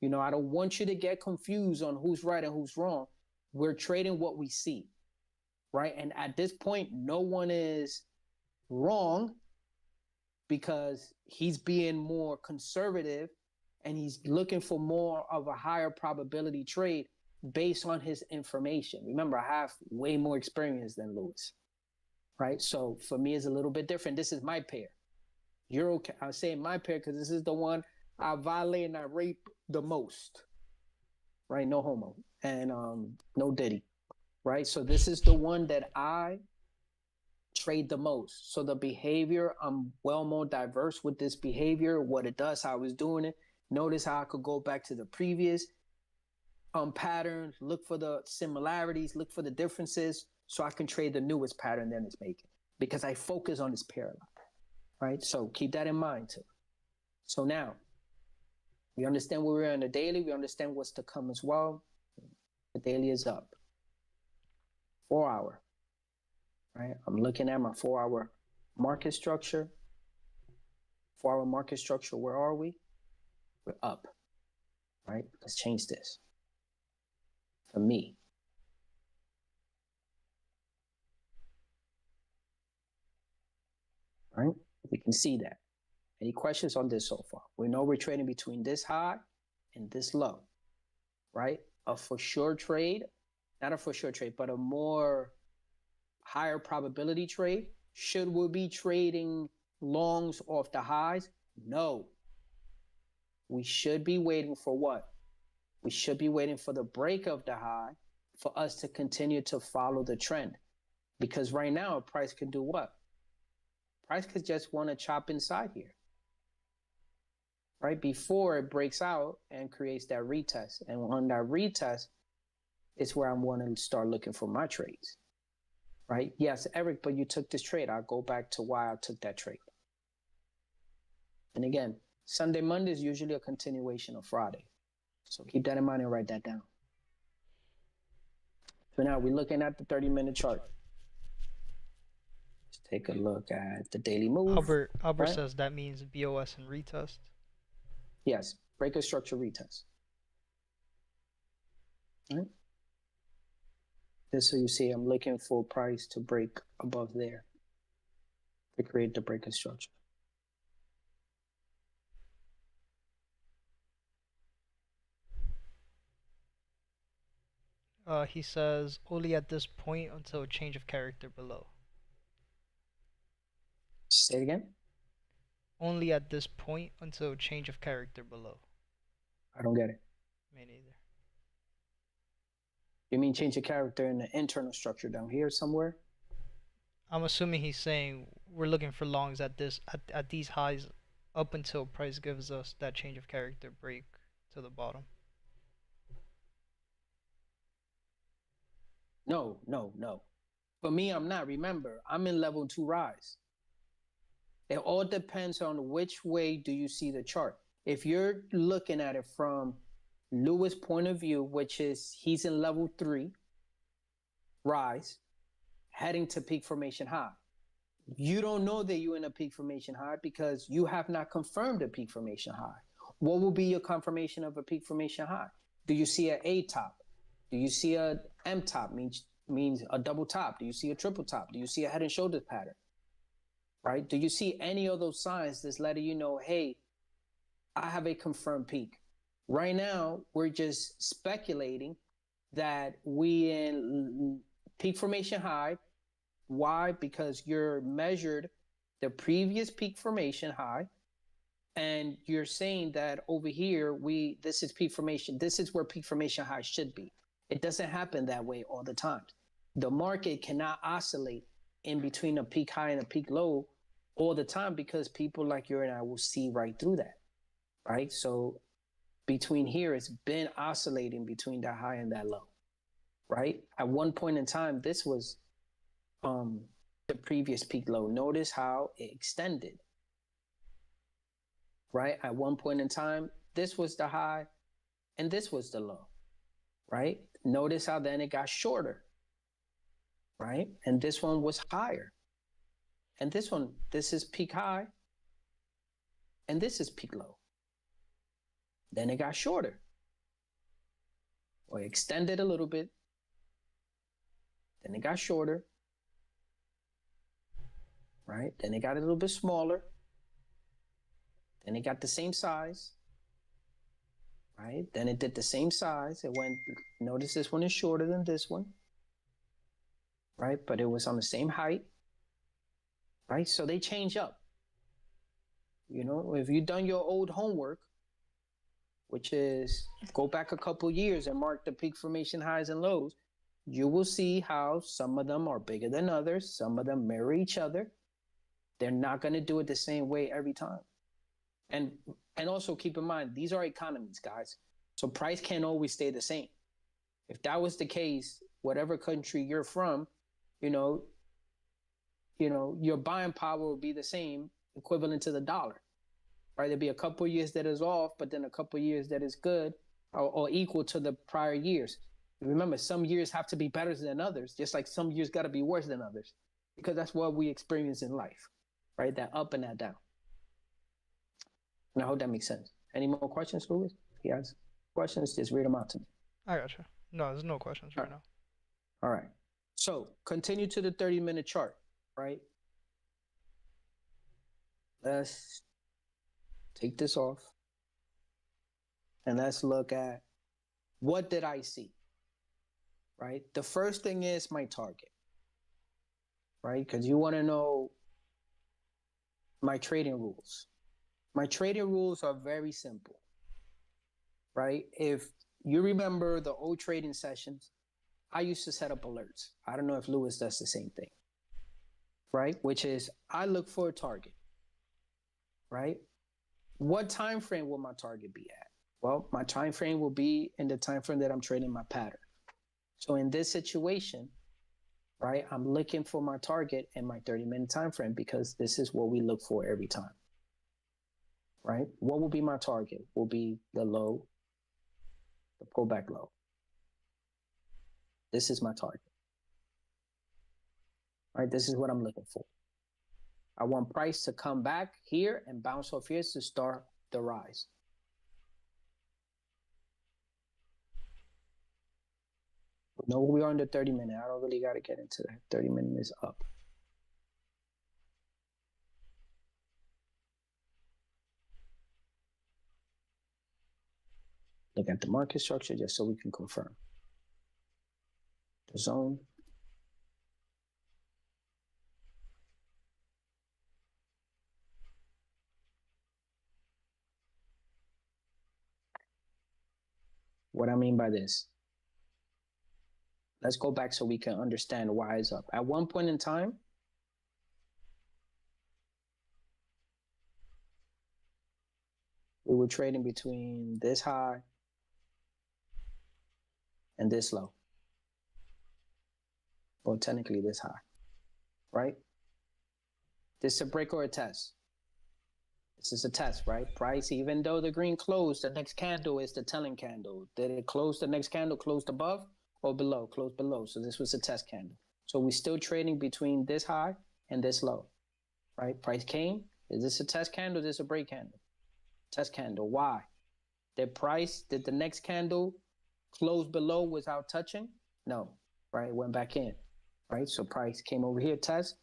I don't want you to get confused on who's right and who's wrong. We're trading what we see, right? And at this point, no one is wrong because he's being more conservative and he's looking for more of a higher probability trade based on his information. Remember, I have way more experience than Lewis, right? So for me, it's a little bit different. This is my pair. I'm saying my pair because this is the one I violate and I rape the most, right? No homo and no diddy, right? So this is the one that I trade the most. So the behavior, I'm well more diverse with this behavior, what it does, how I was doing it. Notice how I could go back to the previous patterns, look for the similarities, look for the differences, so I can trade the newest pattern that it's making because I focus on this pair a lot, right? So keep that in mind too. So now we understand where we're on the daily. We understand what's to come as well. The daily is up. 4 hour, right? I'm looking at my 4 hour market structure. 4 hour market structure, where are we? We're up, right? Let's change this. For me, right? We can see that. Any questions on this so far? We know we're trading between this high and this low, right? A for sure trade, not a for sure trade, but a more higher probability trade. Should we be trading longs off the highs? No. We should be waiting for what? We should be waiting for the break of the high for us to continue to follow the trend. Because right now, a price could do what? Price could just want to chop inside here, right? Before it breaks out and creates that retest. And on that retest, it's where I'm wanting to start looking for my trades, right? Yes, Eric, but you took this trade. I'll go back to why I took that trade. And again, Sunday, Monday is usually a continuation of Friday. So keep that in mind and write that down. So now we're looking at the 30-minute chart. Let's take a look at the daily move. Albert right? Says that means BOS and retest. Yes, breaker structure retest. All right. Just so you see, I'm looking for price to break above there to create the breaker structure. He says only at this point until a change of character below. Say it again. Only at this point until a change of character below. I don't get it. Me neither. You mean change of character in the internal structure down here somewhere? I'm assuming he's saying we're looking for longs at these highs up until price gives us that change of character break to the bottom. No. For me, I'm not. Remember, I'm in level 2 rise. It all depends on which way do you see the chart. If you're looking at it from Lewis' point of view, which is he's in level 3 rise, heading to peak formation high. You don't know that you're in a peak formation high because you have not confirmed a peak formation high. What will be your confirmation of a peak formation high? Do you see an A top? Do you see a M top, means a double top? Do you see a triple top? Do you see a head and shoulders pattern? Right? Do you see any of those signs that's letting you know, hey, I have a confirmed peak? Right now, we're just speculating that we in peak formation high. Why? Because you're measured the previous peak formation high, and you're saying that over here, this is peak formation. This is where peak formation high should be. It doesn't happen that way all the time. The market cannot oscillate in between a peak high and a peak low all the time because people like you and I will see right through that, right? So between here, it's been oscillating between that high and that low, right? At one point in time, this was the previous peak low. Notice how it extended, right? At one point in time, this was the high and this was the low, right? Notice how then it got shorter, right? And this one was higher. And this one, this is peak high and this is peak low. Then it got shorter or extended a little bit. Then it got shorter, right? Then it got a little bit smaller. Then it got the same size, right? Then it did the same size. It went, notice this one is shorter than this one, right? But it was on the same height, right? So they change up. You know, if you've done your old homework, which is go back a couple years and mark the peak formation highs and lows, you will see how some of them are bigger than others. Some of them mirror each other. They're not going to do it the same way every time. And also keep in mind, these are economies, guys. So price can't always stay the same. If that was the case, whatever country you're from, you know, your buying power will be the same, equivalent to the dollar, right? There'll be a couple of years that is off, but then a couple of years that is good or equal to the prior years. Remember, some years have to be better than others, just like some years got to be worse than others, because that's what we experience in life, right? That up and that down. And I hope that makes sense. Any more questions, Louis? If he has questions, just read them out to me. I gotcha. No, there's no questions right now. All right. So continue to the 30-minute chart, right? Let's take this off. And let's look at what did I see, right? The first thing is my target, right? Because you want to know my trading rules. My trading rules are very simple, right? If you remember the old trading sessions, I used to set up alerts. I don't know if Lewis does the same thing, right? Which is I look for a target, right? What time frame will my target be at? Well, my time frame will be in the time frame that I'm trading my pattern. So in this situation, right, I'm looking for my target in my 30-minute time frame because this is what we look for every time, right? What will be my target? Will be the low, the pullback low. This is my target, right? This is what I'm looking for. I want price to come back here and bounce off here to start the rise. No, we are on the 30-minute. I don't really got to get into that. 30-minute is up. Look at the market structure just so we can confirm. The zone. What I mean by this. Let's go back so we can understand why it's up. At one point in time, we were trading between this high and this low. Well, technically this high, right? This is a break or a test. This is a test, right? Price, even though the green closed, the next candle is the telling candle. Did it close the next candle, closed above or below? Closed below. So this was a test candle. So we're still trading between this high and this low, right? Price came. Is this a test candle? Is this a break candle? Test candle. Why? Did the next candle close below without touching? No, right? It went back in, right? So price came over here, test.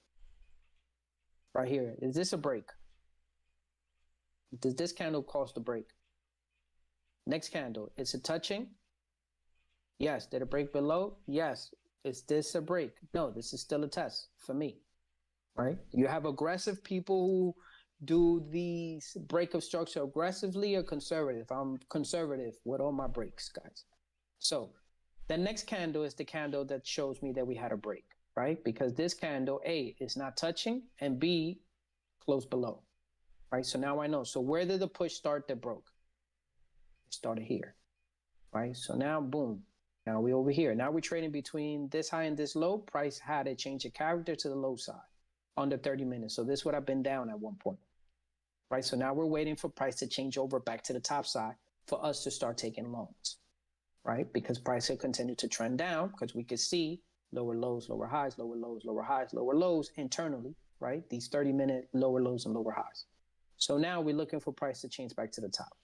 Right here. Is this a break? Does this candle cause the break? Next candle, is it touching? Yes. Did it break below? Yes. Is this a break? No, this is still a test for me, right? You have aggressive people who do these break of structure aggressively or conservative. I'm conservative with all my breaks, guys. So the next candle is the candle that shows me that we had a break, right? Because this candle, A, is not touching, and B, closed below. Right, so now I know. So where did the push start that broke? It started here, right? So now, boom, Now we're over here. Now we're trading between this high and this low. Price had a change of character to the low side under 30 minutes. So this would have been down at one point, right? So now we're waiting for price to change over back to the top side for us to start taking loans, right? Because price will continue to trend down because we could see lower lows, lower highs, lower lows, lower highs, lower lows internally, right? These 30-minute lower lows and lower highs. So now we're looking for price to change back to the top.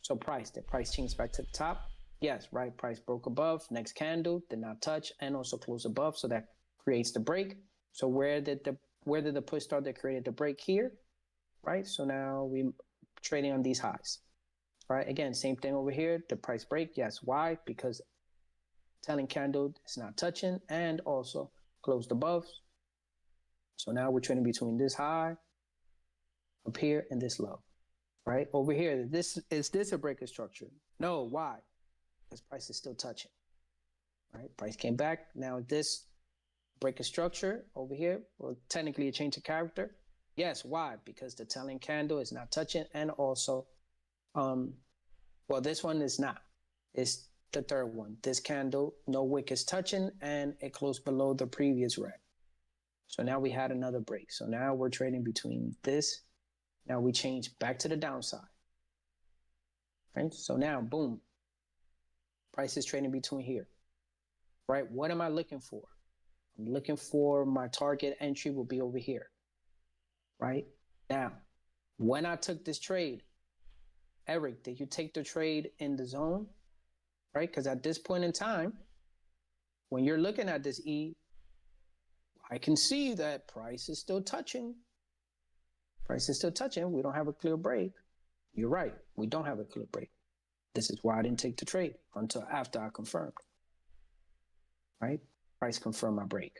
So did price change back to the top? Yes, right. Price broke above, next candle, did not touch, and also close above. So that creates the break. So where did the push start that created the break here? Right. So now we trading on these highs. Right. Again, same thing over here. The price break. Yes. Why? Because telling candle is not touching and also closed above. So now we're trading between this high up here and this low. Right over here. Is this a breaker structure? No. Why? Because price is still touching, right? Price came back. Now this break a structure over here, well, technically a change of character. Yes, why? Because the telling candle is not touching, and also, well, this one is not. It's the third one. This candle, no wick is touching, and it closed below the previous red. So now we had another break. So now we're trading between this. Now we change back to the downside, right? So now, boom. Price is trading between here, right? What am I looking for? I'm looking for my target entry will be over here, right? Now, when I took this trade, Eric, did you take the trade in the zone, right? Because at this point in time, when you're looking at this E, I can see that price is still touching. Price is still touching. We don't have a clear break. You're right. We don't have a clear break. This is why I didn't take the trade until after I confirmed, right? Price confirmed my break.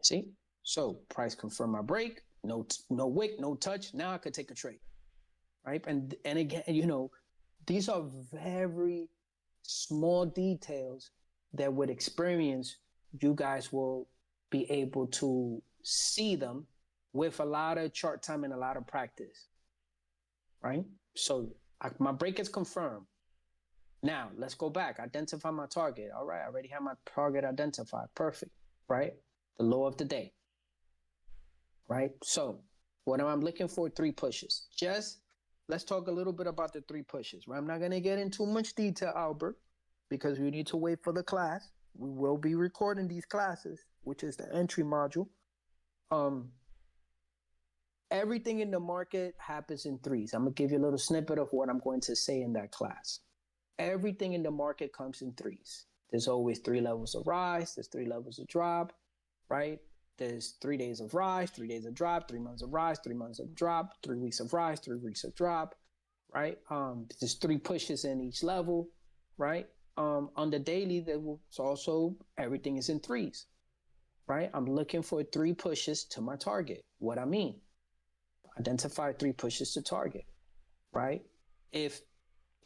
See? So price confirmed my break. No wick, no touch. Now I could take a trade, right? And again, you know, these are very small details that with experience, you guys will be able to see them with a lot of chart time and a lot of practice, right? So my break is confirmed. Now let's go back, identify my target. All right, I already have my target identified. Perfect, right? The low of the day, right? So what am I looking for? 3 pushes. Just let's talk a little bit about the 3 pushes, right? I'm not gonna get into much detail, Albert, because we need to wait for the class. We will be recording these classes, which is the entry module. Everything in the market happens in threes. I'm gonna give you a little snippet of what I'm going to say in that class. Everything in the market comes in threes. There's always 3 levels of rise, there's 3 levels of drop, right? There's 3 days of rise, 3 days of drop, 3 months of rise, 3 months of drop, 3 weeks of rise, 3 weeks of drop, right? There's 3 pushes in each level, right? On the daily, it's also everything is in threes, right? I'm looking for 3 pushes to my target. What I mean, identify 3 pushes to target, right? If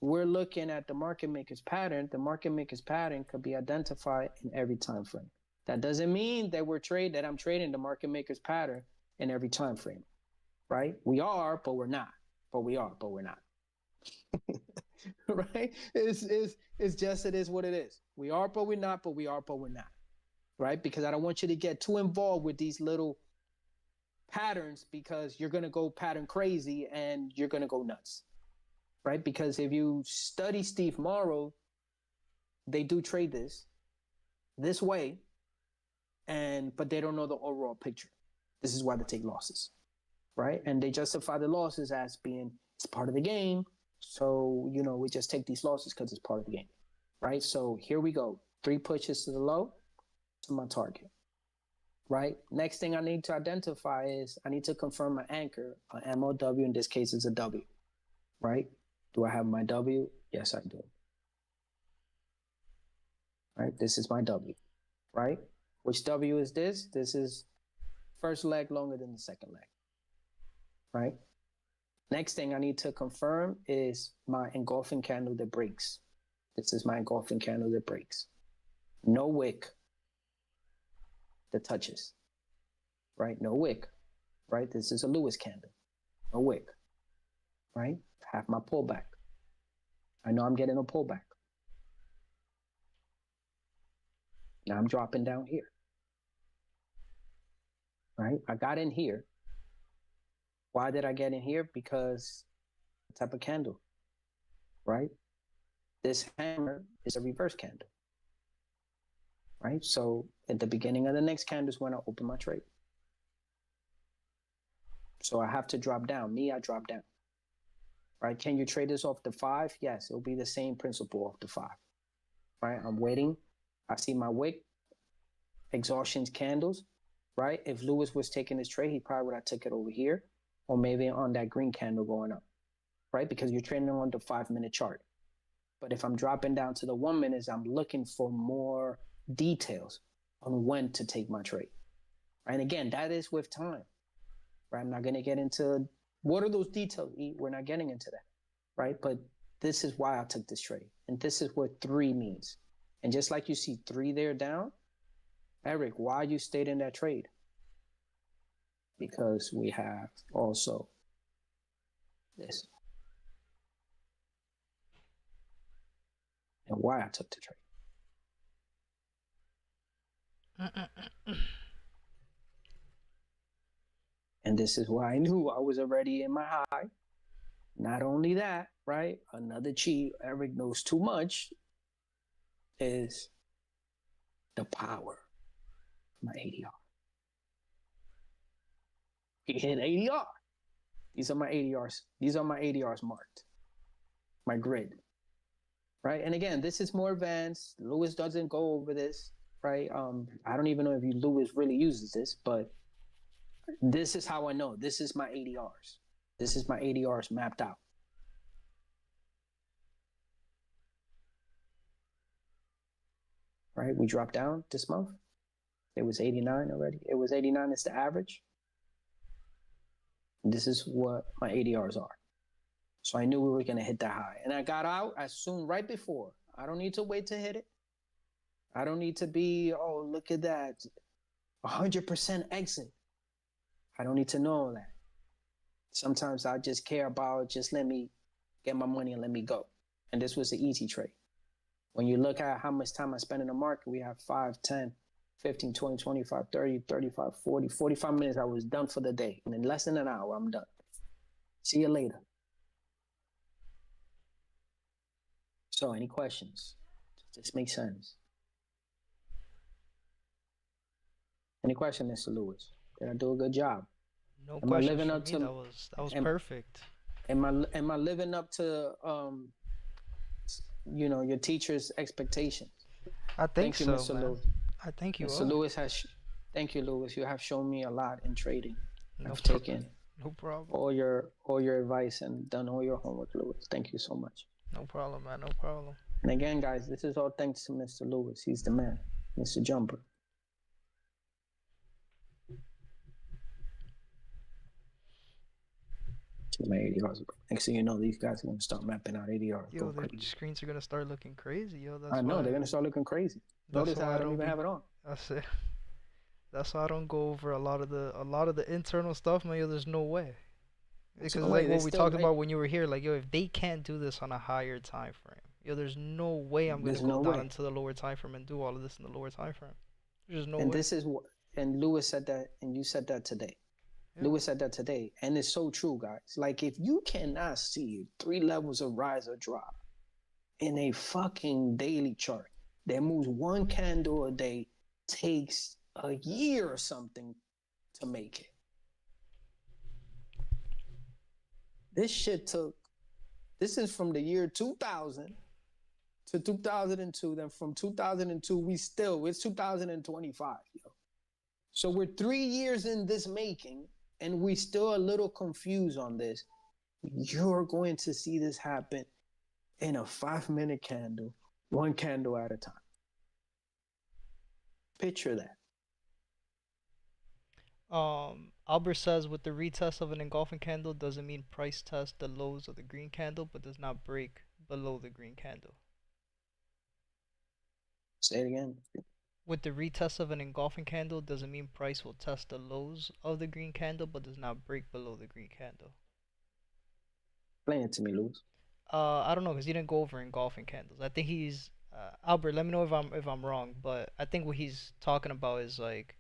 we're looking at the market maker's pattern, the market maker's pattern could be identified in every time frame. That doesn't mean that I'm trading the market maker's pattern in every time frame, right? We are, but we're not. But we are, but we're not. Right? It's just it is what it is. We are, but we're not, but we are, but we're not. Right? Because I don't want you to get too involved with these little patterns because you're gonna go pattern crazy and you're gonna go nuts. Right? Because if you study Steve Morrow, they do trade this way, but they don't know the overall picture. This is why they take losses, right? And they justify the losses as being it's part of the game. So, you know, we just take these losses because it's part of the game, right? So here we go. 3 pushes to the low to my target, right? Next thing I need to identify is I need to confirm my anchor, an MOW. In this case, is a W, right? Do I have my W? Yes, I do. Right? This is my W, right? Which W is this? This is first leg longer than the second leg, right? Next thing I need to confirm is my engulfing candle that breaks. This is my engulfing candle that breaks. No wick that touches, right? No wick, right? This is a Lewis candle, no wick. right? Have my pullback. I know I'm getting a pullback. Now I'm dropping down here, right? I got in here. Why did I get in here? Because the type of candle, right? This hammer is a reverse candle, right? So at the beginning of the next candle is when I open my trade. So I have to drop down. I drop down, right? Can you trade this off the 5? Yes, it'll be the same principle off the 5, right? I'm waiting. I see my wick, exhaustion candles, right? If Lewis was taking his trade, he probably would have took it over here, or maybe on that green candle going up, right? Because you're trading on the 5-minute chart. But if I'm dropping down to the 1 minute, I'm looking for more details on when to take my trade. Right? And again, that is with time. Right? I'm not going to get into what are those details. We're not getting into that. Right? But this is why I took this trade. And this is what 3 means. And just like you see 3 there down, Eric, why you stayed in that trade? Because we have also this. And why I took the trade. And this is why I knew I was already in my high. Not only that, right? Another cheat Eric knows too much is the power of my ADR. He hit ADR. These are my ADRs. These are my ADRs marked. My grid. Right? And again, this is more advanced. Lewis doesn't go over this, right? I don't even know if Lewis really uses this, but this is how I know. This is my ADRs. This is my ADRs mapped out. Right? We dropped down this month. It was 89 already. It was 89 is the average. This is what my ADRs are. So I knew we were going to hit that high. And I got out as soon right before. I don't need to wait to hit it. I don't need to be, oh, look at that. 100% exit. I don't need to know that. Sometimes I just care about just let me get my money and let me go. And this was an easy trade. When you look at how much time I spent in the market, we have 5, 10, 15, 20, 25, 30, 35, 40, 45 minutes. I was done for the day. And in less than an hour, I'm done. See you later. So any questions? Does this make sense? Any question, Mr. Lewis? Did I do a good job? No questions for me. That was perfect. Am I living up to your teacher's expectations? I think so, Mr. Man. Lewis. I think you Mr. Lewis has. Thank you, Lewis. You have shown me a lot in trading. I've taken no problem all your advice and done all your homework, Lewis. Thank you so much. No problem, man. No problem. And again, guys, this is all thanks to Mr. Lewis. He's the man, Mr. Jumper. My ADRs. Next thing you know, these guys are gonna start mapping out ADRs. Yo, the screens are gonna start looking crazy, yo. I know they're gonna start looking crazy. Notice how I don't even have it on. That's it. That's why I don't go over a lot of the internal stuff, man. Yo, there's no way. Because like what we talked about when you were here, like yo, if they can't do this on a higher time frame, yo, there's no way I'm gonna go down into the lower time frame and do all of this in the lower time frame. There's no way. And this is what, and Lewis said that, and you said that today. Yeah. Lewis said that today, and it's so true, guys. Like if you cannot see 3 levels of rise or drop in a fucking daily chart that moves 1 candle a day, takes a year or something to make it. This is from the year 2000 to 2002. Then from 2002, it's 2025, yo. So we're 3 years in this making, and we still a little confused on this. You're going to see this happen in a 5-minute candle, 1 candle at a time. Picture that. Albert says with the retest of an engulfing candle doesn't mean price test the lows of the green candle, but does not break below the green candle. Say it again. With the retest of an engulfing candle doesn't mean price will test the lows of the green candle, but does not break below the green candle. Explain it to me, Luz. I don't know because he didn't go over engulfing candles. I think he's Albert. Let me know if I'm wrong, but I think what he's talking about is like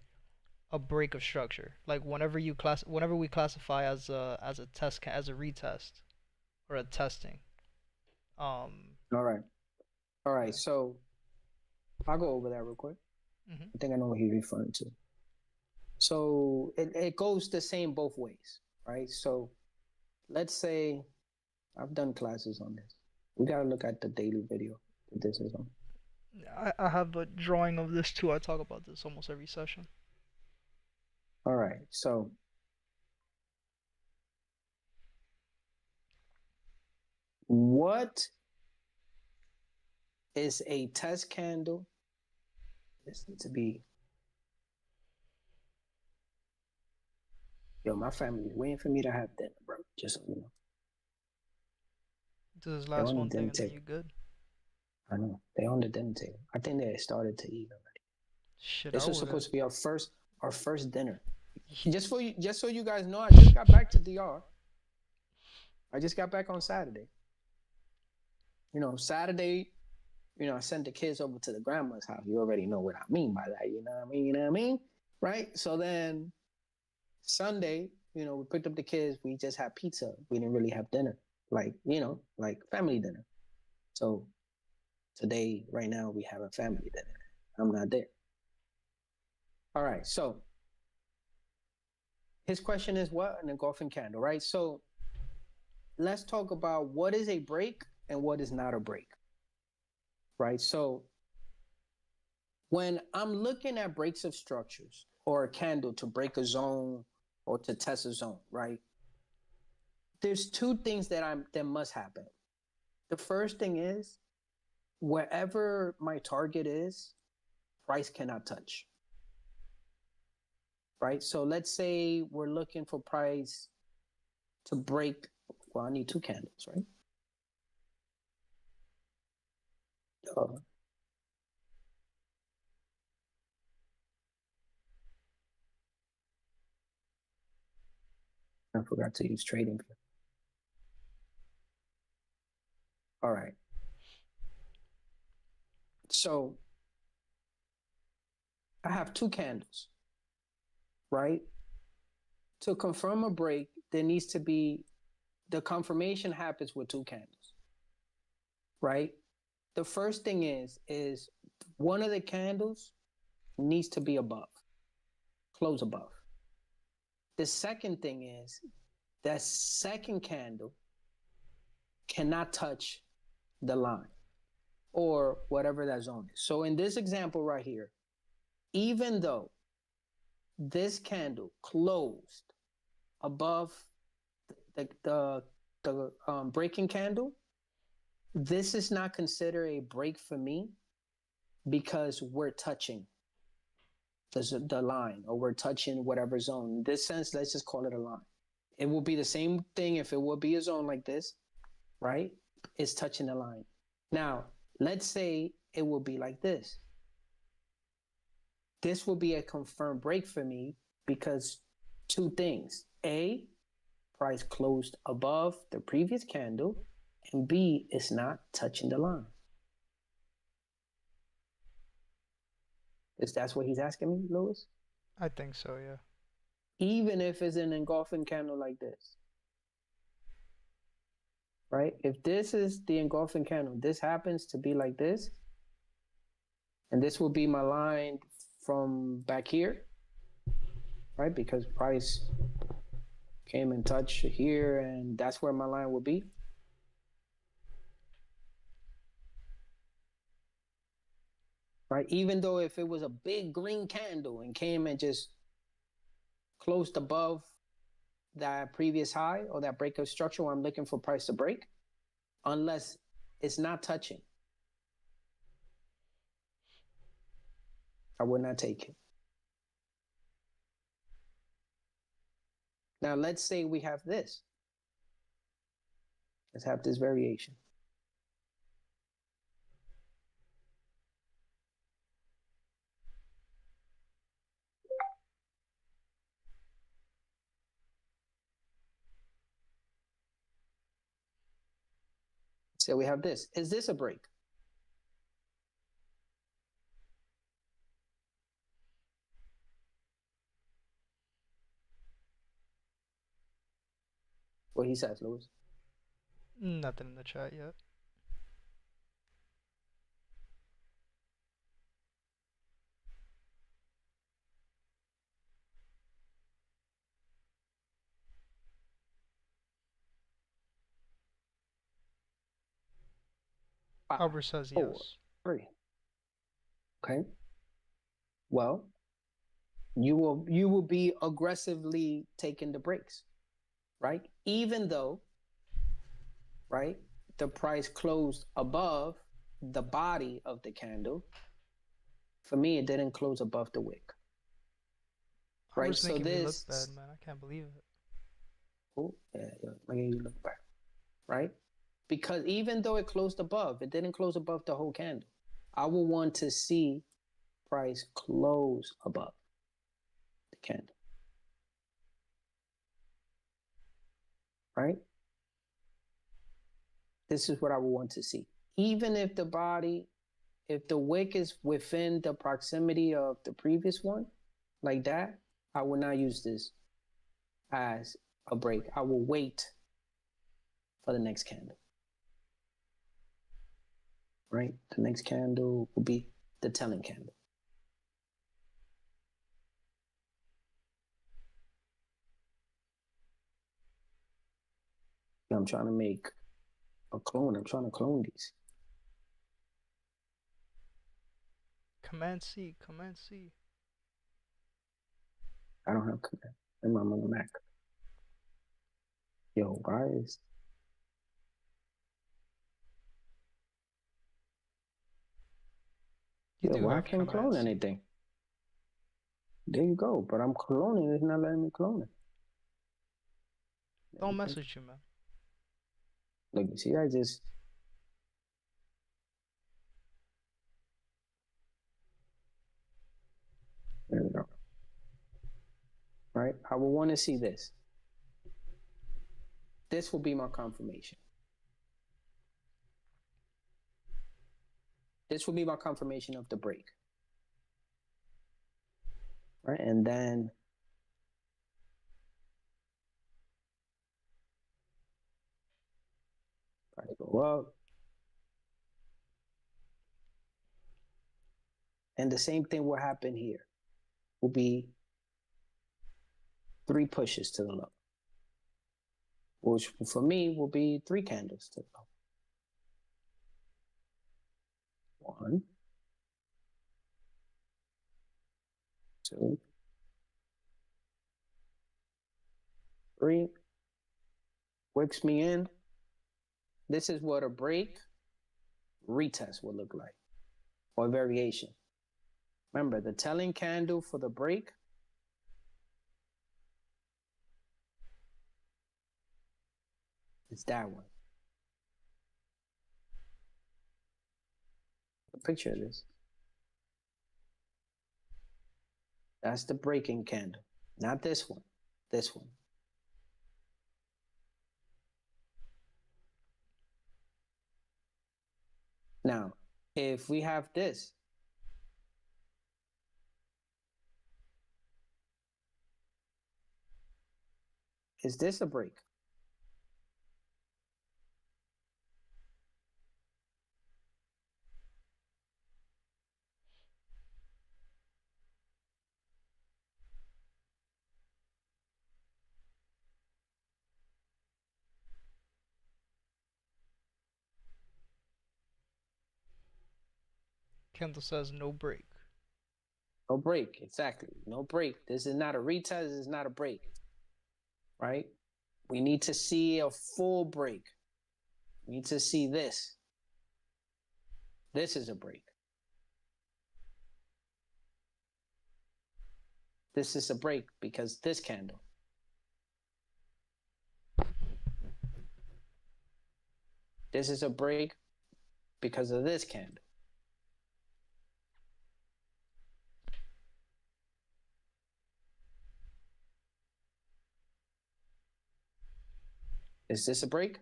a break of structure. Like whenever we classify as a as a retest or a testing. Um, All right. All right. yeah. So I'll go over that real quick. Mhm. I think I know what he's referring to. So it goes the same both ways, right? So let's say I've done classes on this. We got to look at the daily video that this is on. I have a drawing of this too. I talk about this almost every session. All right. So what is a test candle? This needs to be. Yo, my family's waiting for me to have dinner, bro. Just so you know. Do this They're last on the one thing dinner and then table. you good. I know. They're on the dinner table. I think they started to eat already. Shit, I This was would have. supposed to be our first dinner. Just so you guys know, I just got back to DR. I just got back on Saturday. Saturday, I sent the kids over to the grandma's house. You already know what I mean by that. You know what I mean? You know what I mean? Right? So then Sunday, we picked up the kids. We just had pizza. We didn't really have dinner, like family dinner. So today, right now, we have a family dinner. I'm not there. All right. So his question is what? An engulfing candle, right? So let's talk about what is a break and what is not a break, right? So when I'm looking at breaks of structures or a candle to break a zone or to test a zone, right? There's two things that must happen. The first thing is wherever my target is, price cannot touch, right? So let's say we're looking for price to break. Well, I need two candles, right? I forgot to use trading. All right. So I have two candles, right? To confirm a break, there needs to be the confirmation happens with two candles, right? The first thing is one of the candles needs to be above, close above. The second thing is that second candle cannot touch the line or whatever that zone is. So in this example right here, even though this candle closed above the breaking candle, this is not considered a break for me because we're touching the line or we're touching whatever zone. In this sense, let's just call it a line. It will be the same thing if it would be a zone like this, right? It's touching the line. Now, let's say it will be like this. This will be a confirmed break for me because two things. A, price closed above the previous candle, and B, it's not touching the line. Is that what he's asking me, Lewis? I think so, yeah. Even if it's an engulfing candle like this, right? If this is the engulfing candle, this happens to be like this, and this will be my line from back here, right? Because price came in touch here, and that's where my line will be. Right? Even though if it was a big green candle and came and just closed above that previous high or that breakout structure where I'm looking for price to break, unless it's not touching, I would not take it. Now, let's say we have this. Let's have this variation. So we have this. Is this a break? What he says, Louis. Nothing in the chat yet. Albert says four, yes. 3. Okay. Well, you will be aggressively taking the breaks, right? Even though, right, the price closed above the body of the candle. For me, it didn't close above the wick. Right. Albert's So making me look this. bad, man. I can't believe it. Oh, yeah, making you look back. Right. Because even though it closed above, it didn't close above the whole candle. I will want to see price close above the candle. Right? This is what I would want to see. Even if the body, if the wick is within the proximity of the previous one, like that, I will not use this as a break. I will wait for the next candle. Right? The next candle will be the telling candle. I'm trying to make a clone. I'm trying to clone these. Command C, Command C. I don't have command. I'm on the Mac. Yo, guys. You Yo, do why I have can't Command clone C. anything? There you go. But I'm cloning. It's not letting me clone it. Don't message you, man. Look, you see, I just. There we go. Right? I will want to see this. This will be my confirmation. This will be my confirmation of the break. Right? And then I go up. And the same thing will happen here. Will be 3 pushes to the low, which for me will be 3 candles to the low. 1, 2, 3. Wicks me in. This is what a break retest would look like, or variation. Remember, the telling candle for the break is that one. Picture this. That's the breaking candle, not this one. This one. Now, if we have this, is this a break? Kendall says no break. No break, exactly. No break. This is not a retest. This is not a break, right? We need to see a full break. We need to see this. This is a break. This is a break because this candle. This is a break because of this candle. Is this a break?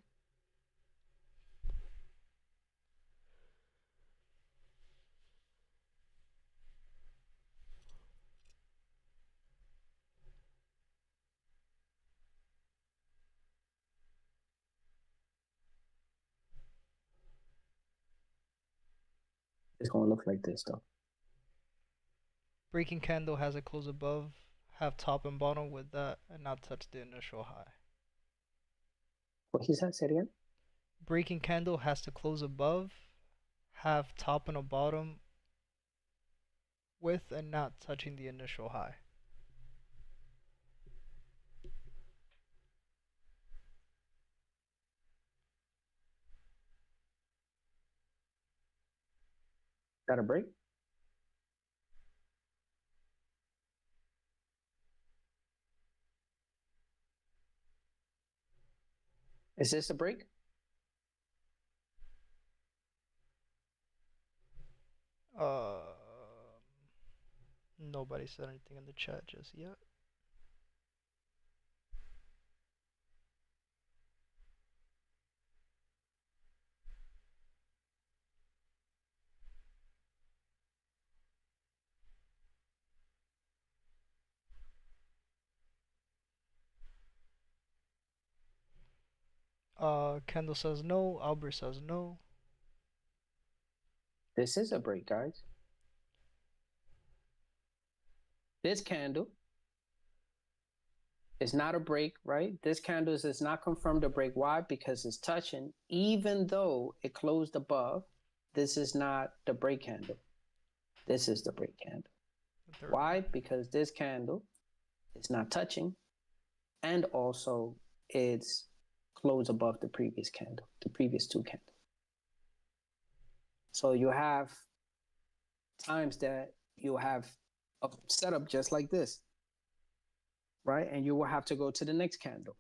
It's going to look like this, though. Breaking candle has a close above, have top and bottom with that, and not touch the initial high. What he said? Say it again. Breaking candle has to close above, have top and a bottom with, and not touching the initial high. Got a break? Is this a break? Nobody said anything in the chat just yet. Kendall says no. Albert says no. This is a break, guys. This candle is not a break, right? This candle is not confirmed a break. Why? Because it's touching, even though it closed above. This is not the break candle. This is the break candle. Why? Because this candle is not touching, and also it's closed above the previous candle, the previous two candles. So you have times that you have a setup just like this, right? And you will have to go to the next candle.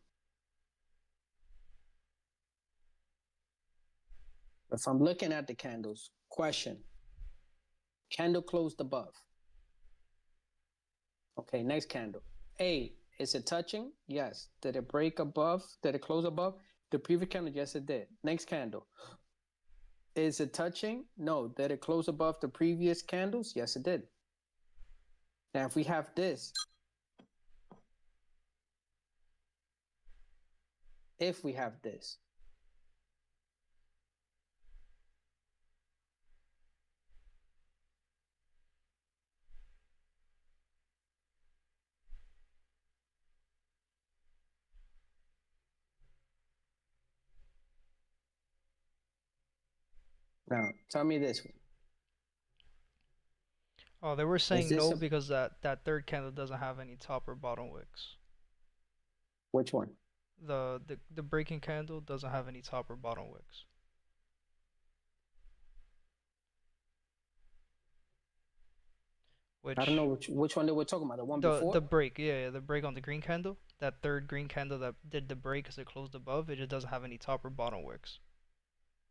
If I'm looking at the candles, question, candle closed above. Okay, next candle. A, is it touching? Yes. Did it break above? Did it close above the previous candle? Yes, it did. Next candle. Is it touching? No. Did it close above the previous candles? Yes, it did. Now, if we have this, now tell me this one. Oh, they were saying no because that third candle doesn't have any top or bottom wicks. Which one? The breaking candle doesn't have any top or bottom wicks. I don't know which one they were talking about. The one before? The break, yeah, the break on the green candle. That third green candle that did the break because it closed above, it just doesn't have any top or bottom wicks.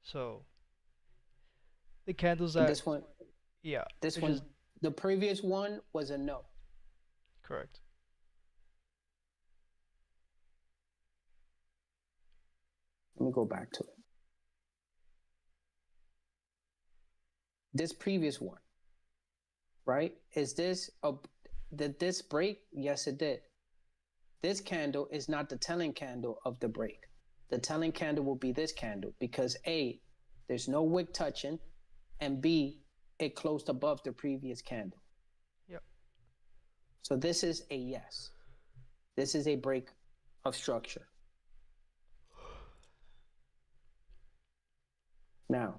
So the candles that this one, yeah, this one, the previous one was a no. Correct. Let me go back to it. This previous one, right? Is this did this break? Yes, it did. This candle is not the telling candle of the break. The telling candle will be this candle because A, there's no wick touching, and B, it closed above the previous candle. Yep. So this is a yes. This is a break of structure. Now,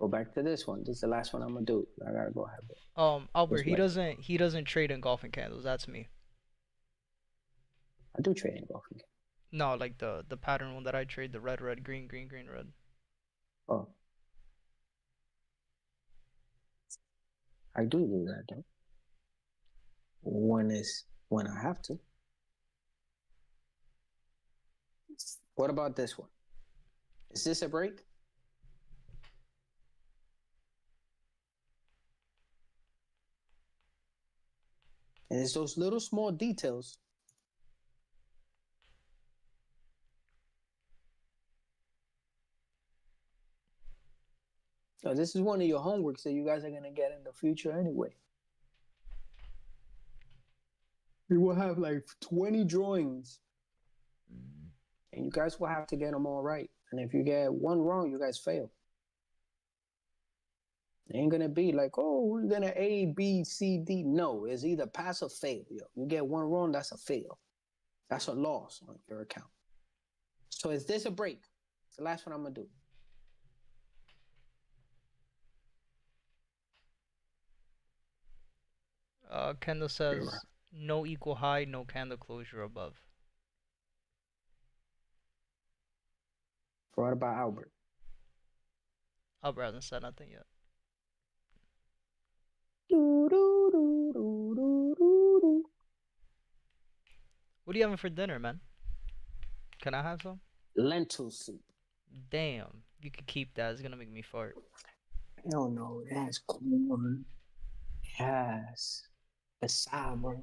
go back to this one. This is the last one I'm gonna do. I gotta go have it. Albert, he doesn't trade engulfing candles. That's me. I do trade engulfing. No, like the pattern one that I trade, the red, red, green, green, green, red. Oh. I do that though. When I have to. What about this one? Is this a break? And it's those little small details. So this is one of your homeworks that you guys are gonna get in the future anyway. You will have like 20 drawings. And you guys will have to get them all right. And if you get one wrong, you guys fail. It ain't gonna be like, oh, we're gonna A, B, C, D. No, it's either pass or fail. Yo, you get one wrong, that's a fail. That's a loss on your account. So is this a break? It's the last one I'm gonna do. Candle says no equal high, no candle closure above. What about Albert? Albert hasn't said nothing yet. What are you having for dinner, man? Can I have some? Lentil soup. Damn, you could keep that. It's gonna make me fart. Hell no, it has corn. It has cassava.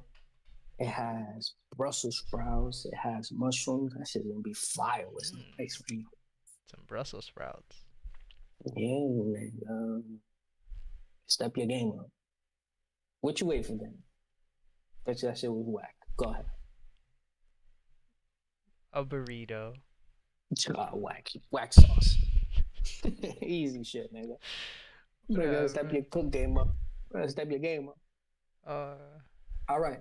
It has Brussels sprouts. It has mushrooms. That shit's gonna be fire with some ice cream. Some Brussels sprouts. Yeah, man. Step your game up. What you wait for then? Bet you that shit was whack. Go ahead. A burrito. Whack sauce. Easy shit, nigga. Better step your cook game up. Better step your game up. All right.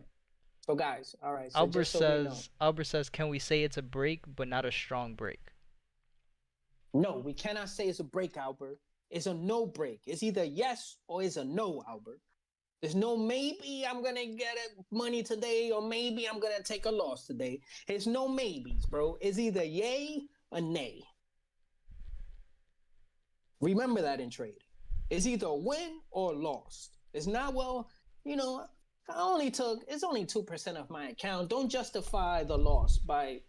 So guys, all right. So Albert just so we know. says. Albert says, can we say it's a break, but not a strong break? No, we cannot say it's a break, Albert. It's a no break. It's either yes or it's a no, Albert. There's no maybe I'm gonna get money today or maybe I'm gonna take a loss today. It's no maybes, bro. It's either yay or nay. Remember that in trade. It's either a win or lost. It's not, well, you know, it's only 2% of my account. Don't justify the loss by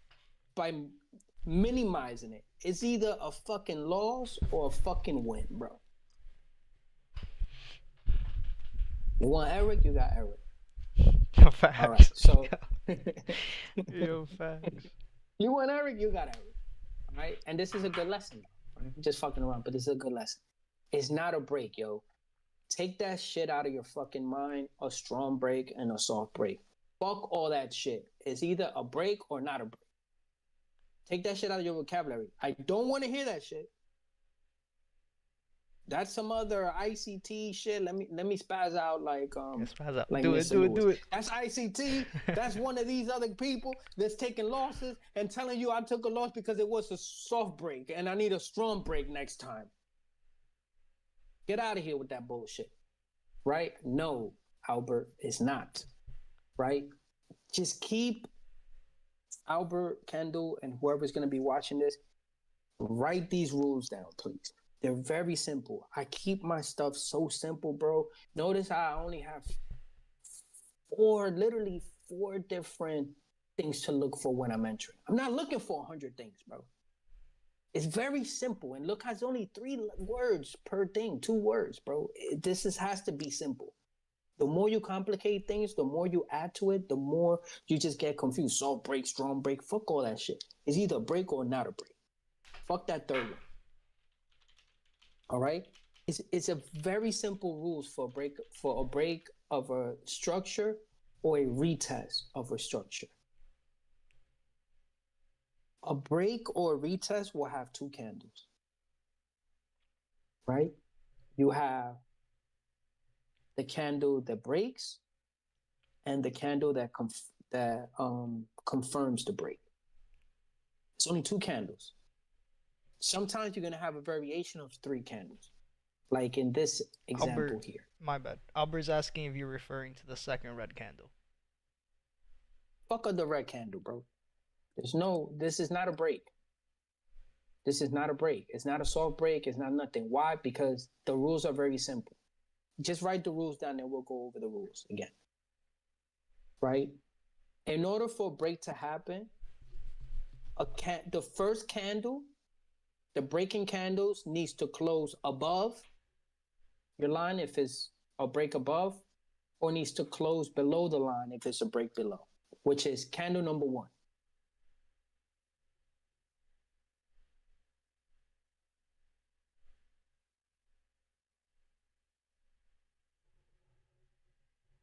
minimizing it. It's either a fucking loss or a fucking win, bro. You want Eric? You got Eric. Facts. All right, so Yo, facts. You want Eric? You got Eric. All right, and this is a good lesson. Right? Just fucking around, but this is a good lesson. It's not a break, yo. Take that shit out of your fucking mind. A strong break and a soft break. Fuck all that shit. It's either a break or not a break. Take that shit out of your vocabulary. I don't want to hear that shit. That's some other ICT shit. Let me spaz out like spaz out. Like do it. That's ICT. That's one of these other people that's taking losses and telling you I took a loss because it was a soft break and I need a strong break next time. Get out of here with that bullshit. Right? No, Albert, it's not. Right? Just keep Albert, Kendall, and whoever's going to be watching this, write these rules down, please. They're very simple. I keep my stuff so simple, bro. Notice I only have literally four different things to look for when I'm entering. I'm not looking for 100 things, bro. It's very simple. And look, it's only 3 words per thing, 2 words, bro. This has to be simple. The more you complicate things, the more you add to it, the more you just get confused. Soft break, strong break, fuck all that shit. It's either a break or not a break. Fuck that third one. All right? It's a very simple rules for a break of a structure or a retest of a structure. A break or a retest will have 2 candles. Right? You have the candle that breaks and the candle that confirms the break. It's only 2 candles. Sometimes you're going to have a variation of 3 candles. Like in this example Albert, here. My bad. Albert's asking if you're referring to the second red candle. Fuck the red candle, bro. This is not a break. This is not a break. It's not a soft break. It's not nothing. Why? Because the rules are very simple. Just write the rules down and we'll go over the rules again. Right? In order for a break to happen, the first candle, the breaking candles needs to close above your line if it's a break above, or needs to close below the line if it's a break below, which is candle number 1.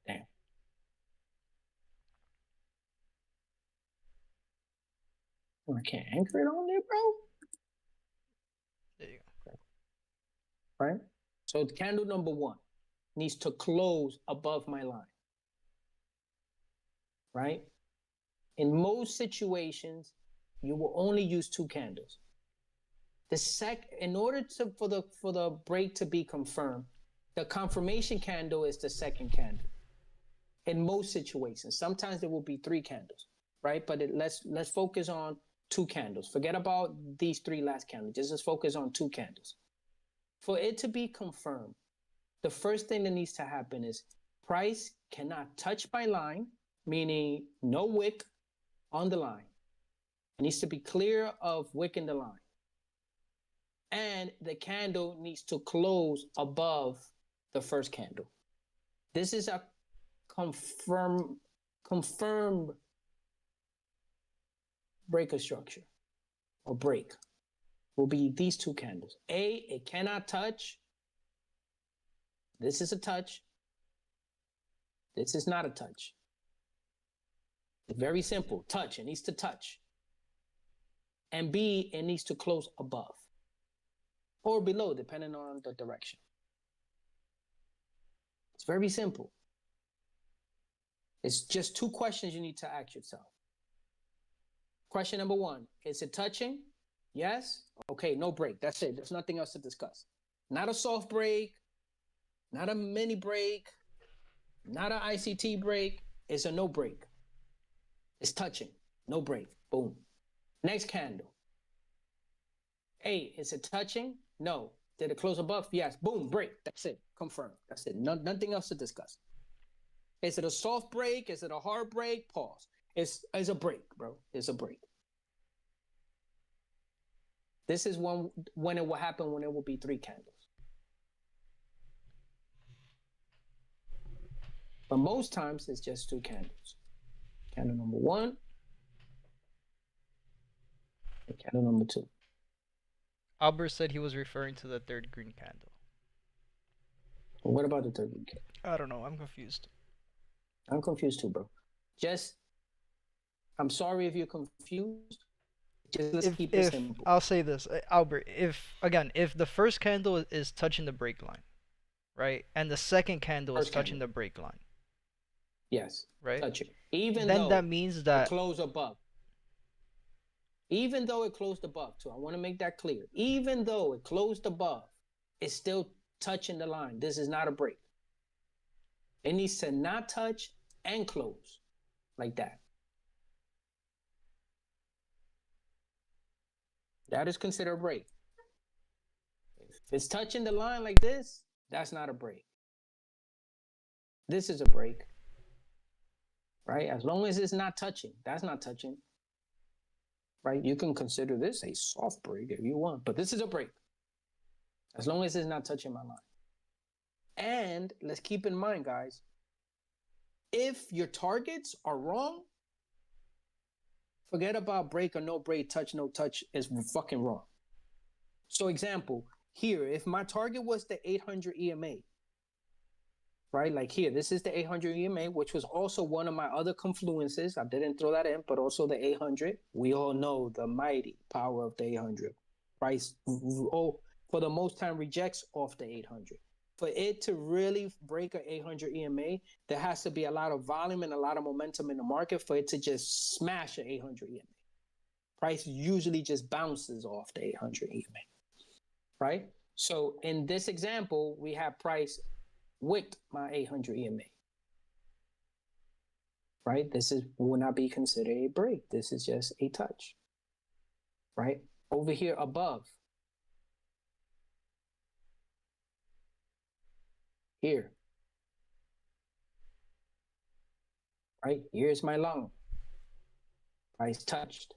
Damn. I can't anchor it on there, bro. There you go. Right? So candle number 1 needs to close above my line, right? In most situations, you will only use 2 candles. In order for the break to be confirmed, the confirmation candle is the second candle. In most situations, sometimes there will be 3 candles, right? But let's focus on 2 candles. Forget about these 3 last candles. Just focus on 2 candles. For it to be confirmed, the first thing that needs to happen is price cannot touch my line, meaning no wick on the line. It needs to be clear of wick in the line. And the candle needs to close above the first candle. This is a confirmed breaker structure or break. Will be these 2 candles. It cannot touch. This is a touch. This is not a touch. It's very simple. Touch. It needs to touch. And B, it needs to close above or below, depending on the direction. It's very simple. It's just 2 questions you need to ask yourself. Question number 1, is it touching? Yes. Okay, no break. That's it. There's nothing else to discuss. Not a soft break, not a mini break, not an ICT break. It's a no break. It's touching. No break. Boom. Next candle. Is it touching? No. Did it close above? Yes. Boom. Break. That's it. Confirmed. That's it. Nothing else to discuss. Is it a soft break? Is it a hard break? Pause. It's a break, bro. It's a break. This is when it will happen, when it will be 3 candles. But most times it's just 2 candles. Candle number 1 and candle number 2. Albert said he was referring to the third green candle. Well, what about the third green candle? I don't know. I'm confused. I'm confused too, bro. I'm sorry if you're confused. Let's keep it simple. I'll say this, Albert, if the first candle is touching the break line, right, and the second candle is touching the break line, yes, right, touching, even then though that means that it closed above. Even though it closed above, too, I want to make that clear. Even though it closed above, it's still touching the line. This is not a break. It needs to not touch and close like that. That is considered a break. If it's touching the line like this, that's not a break. This is a break, right? As long as it's not touching, that's not touching, right? You can consider this a soft break if you want, but this is a break. As long as it's not touching my line. And let's keep in mind, guys, if your targets are wrong, forget about break or no break, touch, no touch is fucking wrong. So example, here, if my target was the 800 EMA, right? Like here, this is the 800 EMA, which was also one of my other confluences. I didn't throw that in, but also the 800. We all know the mighty power of the 800. Price, for the most time, rejects off the 800. For it to really break an 800 EMA, there has to be a lot of volume and a lot of momentum in the market for it to just smash an 800 EMA. Price usually just bounces off the 800 EMA, right? So in this example, we have price wicked my 800 EMA, right? This will not be considered a break. This is just a touch, right? Over here above, here, right? Here's my long. Price touched,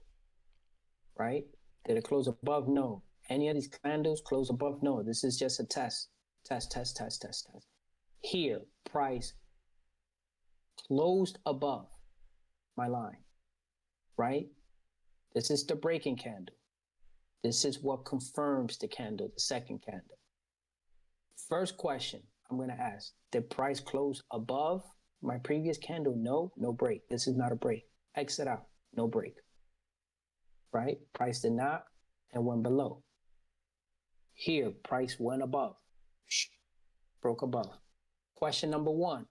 right? Did it close above? No. Any of these candles close above? No. This is just a test. Test. Here, price closed above my line, right? This is the breaking candle. This is what confirms the candle, the second candle. First question I'm going to ask, did price close above my previous candle? No, no break. This is not a break. Exit out, no break, right? Price did not and went below. Here, price went above. broke above. Question number 1,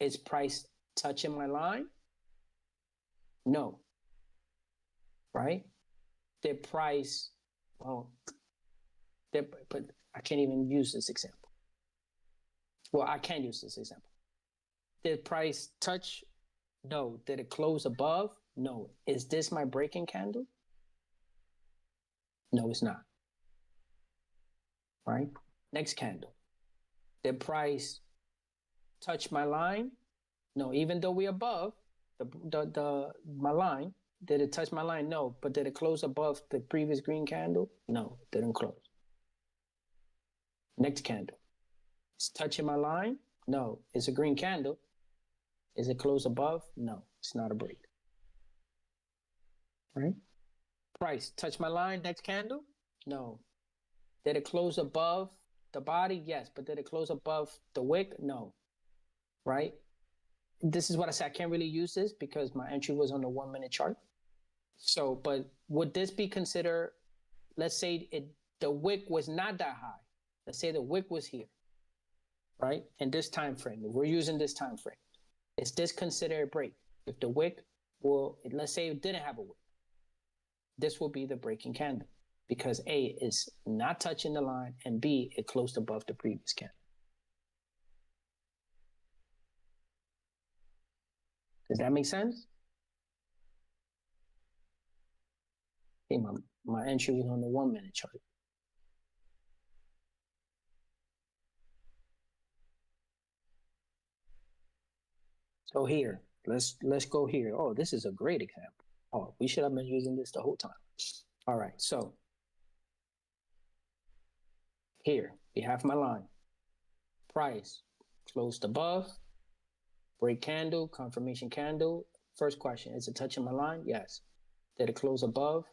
is price touching my line? No, right? Did price, well, but I can't even use this example. Well, I can use this example. Did price touch? No. Did it close above? No. Is this my breaking candle? No, it's not. Right? Next candle. Did price touch my line? No. Even though we're above my line, did it touch my line? No. But did it close above the previous green candle? No, it didn't close. Next candle. It's touching my line? No. It's a green candle. Is it close above? No, it's not a break. Right? Price, touch my line, next candle? No. Did it close above the body? Yes, but did it close above the wick? No. Right? This is what I said. I can't really use this because my entry was on the 1 minute chart. So, but would this be considered, let's say the wick was not that high. Let's say the wick was here, right? In this time frame, if we're using this time frame, is this considered a break? If the wick, well, let's say it didn't have a wick, this will be the breaking candle because A is not touching the line and B, it closed above the previous candle. Does that make sense? Hey, my entry was on the 1 minute chart. So here, let's go here. Oh, this is a great example. Oh, we should have been using this the whole time. All right, so here we have my line. Price closed above, break candle, confirmation candle. First question, is it touching my line? Yes. Did it close above?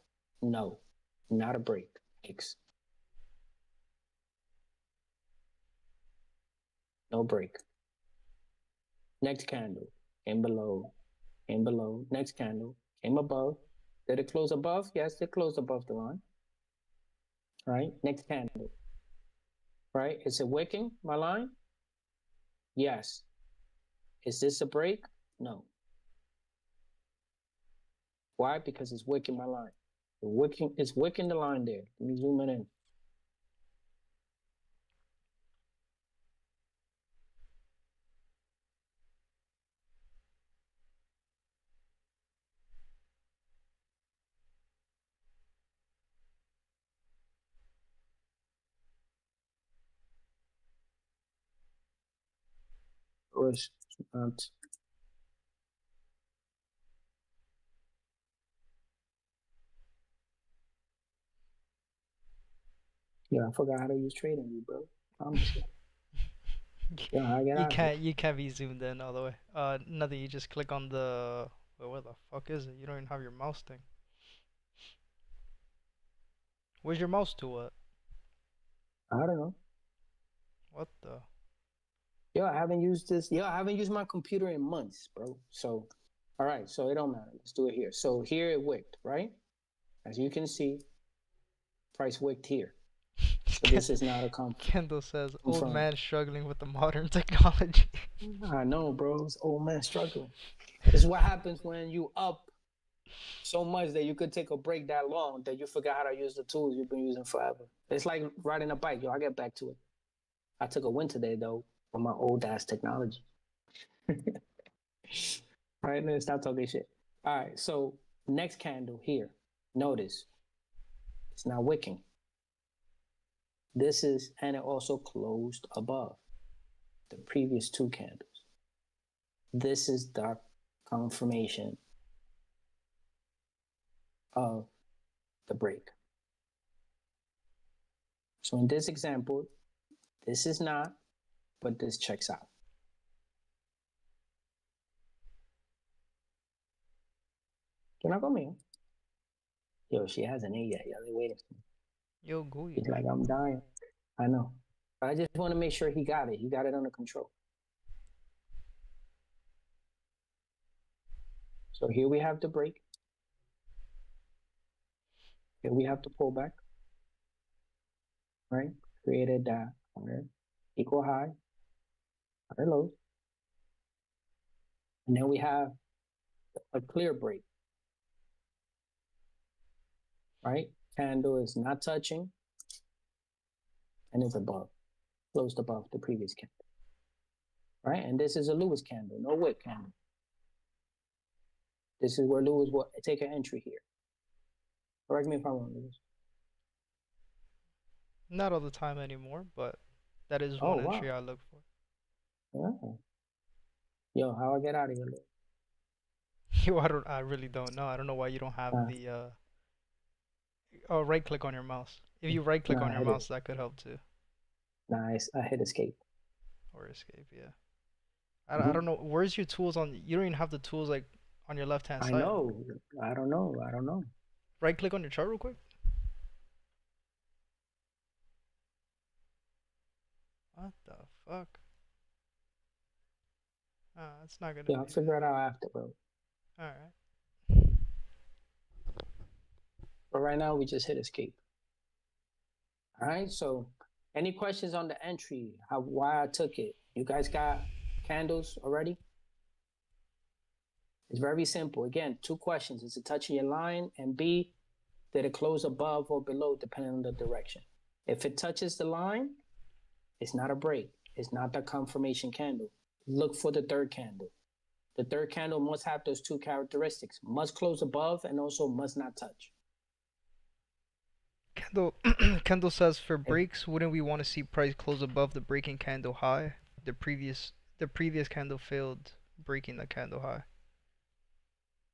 No, not a break. X. No break. Next candle, came below, next candle, came above. Did it close above? Yes, it closed above the line. Right, next candle. Right, is it wicking my line? Yes. Is this a break? No. Why? Because it's wicking my line. It's wicking the line there. Let me zoom it in. Yeah, I forgot how to use TradingView, bro. Honestly. Yeah, I get out of it. You can't be zoomed in all the way. Nothing. You just click on the. Wait, where the fuck is it? You don't even have your mouse thing. Where's your mouse tool at? I don't know. What the? Yo, I haven't used this. Yo, I haven't used my computer in months, bro. So, all right. So it don't matter. Let's do it here. So here it wicked, right? As you can see, price wicked here. So this is not a Kendall says, old man struggling with the modern technology. I know, bro. It's old man struggling. This is what happens when you up so much that you could take a break that long that you forgot how to use the tools you've been using forever. It's like riding a bike. Yo, I'll get back to it. I took a winter day, though, on my old-ass technology. All right, let's stop talking shit. All right, so next candle here. Notice it's not wicking. This is, and it also closed above the previous two candles. This is the confirmation of the break. So in this example, this is not, but this checks out. Can I come here? Yo, she hasn't ate yet. Yo, they waiting for me. Yo, go. He's like, I'm dying. I know. But I just want to make sure he got it. He got it under control. So here we have the break. Here we have the pullback. Right? Created that. Right? equal high, higher lows. And then we have a clear break, right? Candle is not touching and is above, closed above the previous candle, right? And this is a Lewis candle, no wick candle. This is where Lewis will take an entry here. Correct me if I'm wrong, Lewis. Not all the time anymore, but that is Oh, one entry wow. I look for. Yeah. Yo, how I get out of here, Lewis? Yo, I really don't know. I don't know why you don't have the right click on your mouse. If you right click on your mouse, that could help too. Nice. I hit escape. Or escape, yeah. I don't know. Where's your tools on? You don't even have the tools like on your left hand side. I know. I don't know. Right click on your chart real quick. What the fuck? It's not gonna. Yeah, I'll figure it out after, bro. Alright. But right now, we just hit escape. All right. So, any questions on the entry? Why I took it? You guys got candles already? It's very simple. Again, 2 questions. Is it touching your line? And B, did it close above or below, depending on the direction? If it touches the line, it's not a break. It's not the confirmation candle. Look for the third candle. The third candle must have those 2 characteristics. Must close above and also must not touch. Kendall says for breaks, wouldn't we want to see price close above the breaking candle high? The previous candle failed breaking the candle high.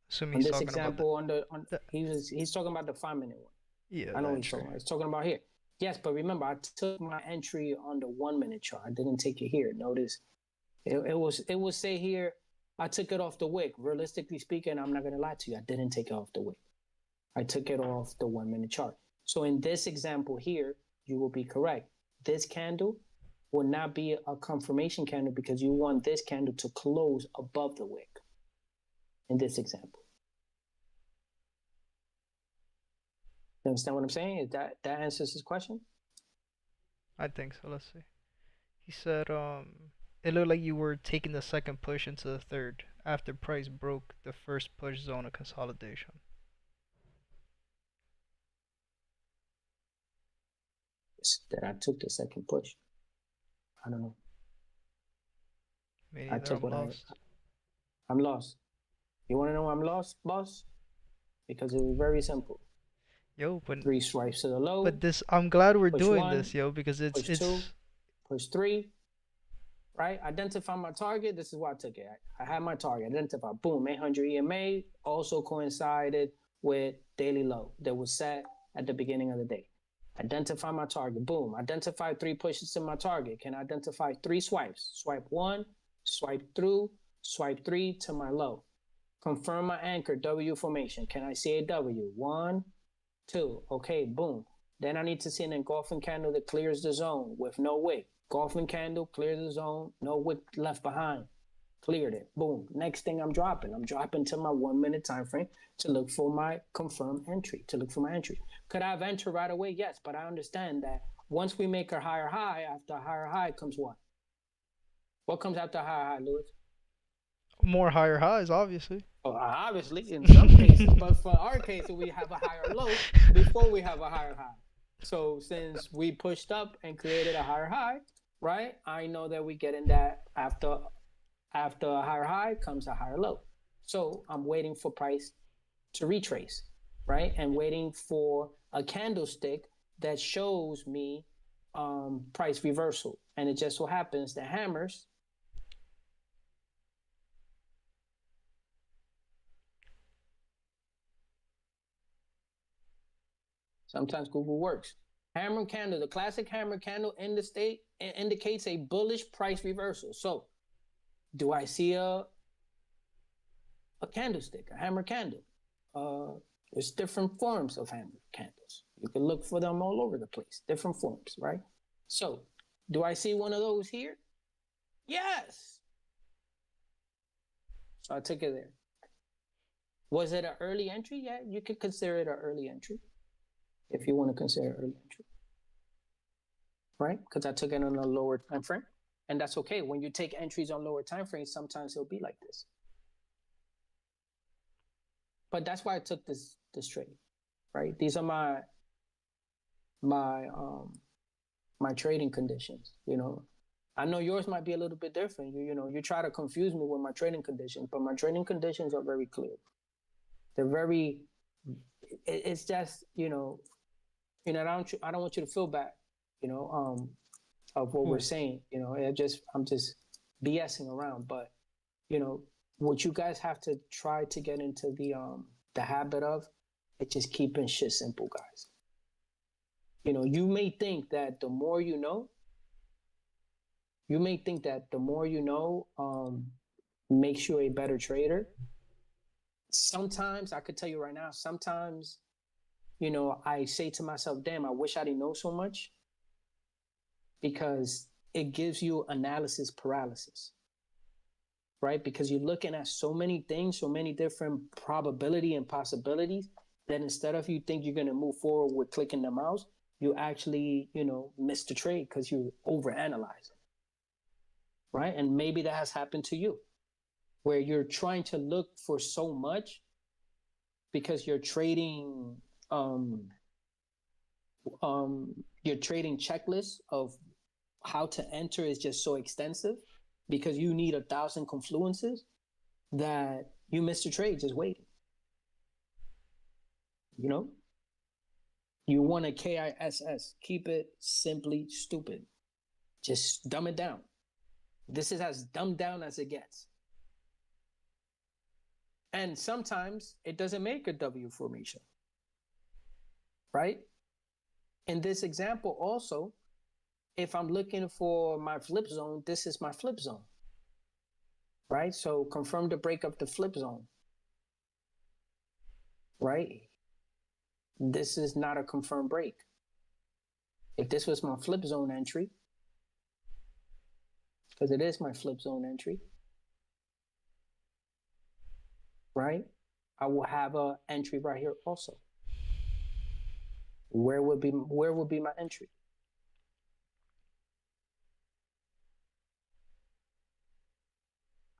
Assuming he's talking example, about he's talking about the 5-minute one. Yeah, I know what he's talking about. He's talking about here. Yes, but remember, I took my entry on the 1-minute chart. I didn't take it here. Notice it will say here, I took it off the wick. Realistically speaking, I'm not gonna lie to you. I didn't take it off the wick. I took it off the 1-minute chart. So in this example here, you will be correct. This candle will not be a confirmation candle because you want this candle to close above the wick in this example. You understand what I'm saying? Is that answers his question? I think so. Let's see. He said, it looked like you were taking the second push into the third after price broke the first push zone of consolidation. That I took the second push. I don't know. Me neither. I'm lost. I'm lost. You want to know why I'm lost, boss? Because it was very simple. Yo, but 3 swipes to the low. But this, I'm glad we're doing this, yo, because it's push 2, push 3. Right? Identify my target. This is why I took it. I had my target. Identify. Boom. 800 EMA also coincided with daily low that was set at the beginning of the day. Identify my target. Boom. Identify 3 pushes to my target. Can I identify 3 swipes? Swipe 1, swipe through, swipe 3 to my low. Confirm my anchor W formation. Can I see a W? 1, 2. Okay, boom. Then I need to see an engulfing candle that clears the zone with no wick. Engulfing candle, clears the zone, no wick left behind. Cleared it. Boom. Next thing I'm dropping to my 1-minute time frame to look for my confirmed entry, Could I have entered right away? Yes, but I understand that once we make a higher high, after a higher high comes what? What comes after a higher high, Lewis? More higher highs, obviously. Oh, obviously, in some cases, but for our case, we have a higher low before we have a higher high. So since we pushed up and created a higher high, right? I know that we get in that after a higher high comes a higher low. So I'm waiting for price to retrace, right? And waiting for a candlestick that shows me price reversal. And it just so happens that hammers sometimes Google works. Hammer candle, the classic hammer candle indicates a bullish price reversal. So do I see a candlestick, a hammer candle? There's different forms of hammer candles. You can look for them all over the place, different forms, right? So do I see one of those here? Yes. So I took it there. Was it an early entry? Yeah, you could consider it an early entry if you want to consider early entry. right? Because I took it on a lower time frame. And that's okay. When you take entries on lower time frames, sometimes it'll be like this. But that's why I took this trade, right? These are my trading conditions. I know yours might be a little bit different. You try to confuse me with my trading conditions, but my trading conditions are very clear. They're very. It's just I don't want you to feel bad, of what we're saying. I'm just BSing around, but what you guys have to try to get into the habit of, it's just keeping shit simple, guys. You may think that the more you know, makes you a better trader. Sometimes I could tell you right now, sometimes, I say to myself, damn, I wish I didn't know so much, because it gives you analysis paralysis, right? Because you're looking at so many things, so many different probability and possibilities, that instead of you think you're going to move forward with clicking the mouse, you actually, miss the trade because you overanalyze it, right? And maybe that has happened to you, where you're trying to look for so much because you're trading your trading checklist of how to enter is just so extensive, because you need 1,000 confluences, that you miss the trade just waiting. You want a KISS. Keep it simply stupid. Just dumb it down. This is as dumbed down as it gets. And sometimes it doesn't make a W formation, right? In this example also, if I'm looking for my flip zone, this is my flip zone, right? So confirm the break of the flip zone, right? This is not a confirmed break. If this was my flip zone entry, because it is my flip zone entry, right? I will have an entry right here also. Where would be my entry?